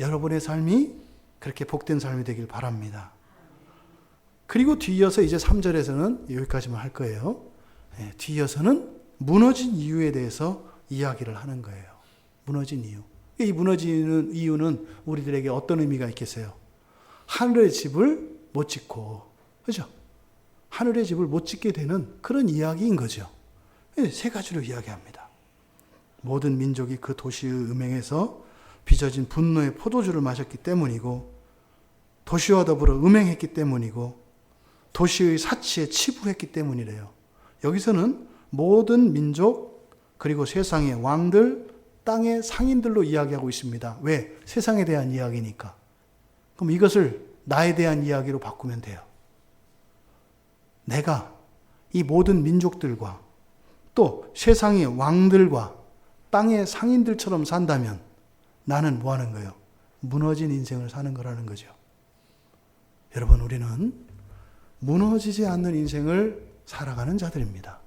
여러분의 삶이 그렇게 복된 삶이 되길 바랍니다. 그리고 뒤이어서 이제 3절에서는 여기까지만 할 거예요. 뒤이어서는 무너진 이유에 대해서 이야기를 하는 거예요. 무너진 이유. 이 무너지는 이유는 우리들에게 어떤 의미가 있겠어요? 하늘의 집을 못 짓고, 그죠? 하늘의 집을 못 짓게 되는 그런 이야기인 거죠. 세 가지로 이야기합니다. 모든 민족이 그 도시의 음행에서 빚어진 분노의 포도주를 마셨기 때문이고, 도시와 더불어 음행했기 때문이고, 도시의 사치에 치부했기 때문이래요. 여기서는 모든 민족, 그리고 세상의 왕들, 땅의 상인들로 이야기하고 있습니다. 왜? 세상에 대한 이야기니까. 그럼 이것을 나에 대한 이야기로 바꾸면 돼요. 내가 이 모든 민족들과 또 세상의 왕들과 땅의 상인들처럼 산다면 나는 뭐 하는 거예요? 무너진 인생을 사는 거라는 거죠. 여러분, 우리는 무너지지 않는 인생을 살아가는 자들입니다.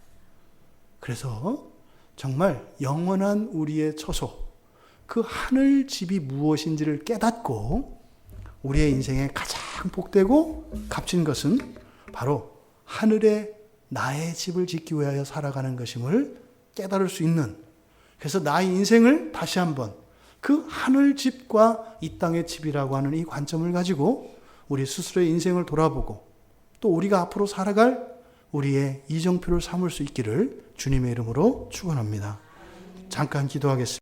그래서 정말 영원한 우리의 처소, 그 하늘 집이 무엇인지를 깨닫고 우리의 인생에 가장 복되고 값진 것은 바로 하늘에 나의 집을 짓기 위하여 살아가는 것임을 깨달을 수 있는, 그래서 나의 인생을 다시 한번 그 하늘 집과 이 땅의 집이라고 하는 이 관점을 가지고 우리 스스로의 인생을 돌아보고 또 우리가 앞으로 살아갈 우리의 이정표를 삼을 수 있기를 주님의 이름으로 축원합니다. 잠깐 기도하겠습니다.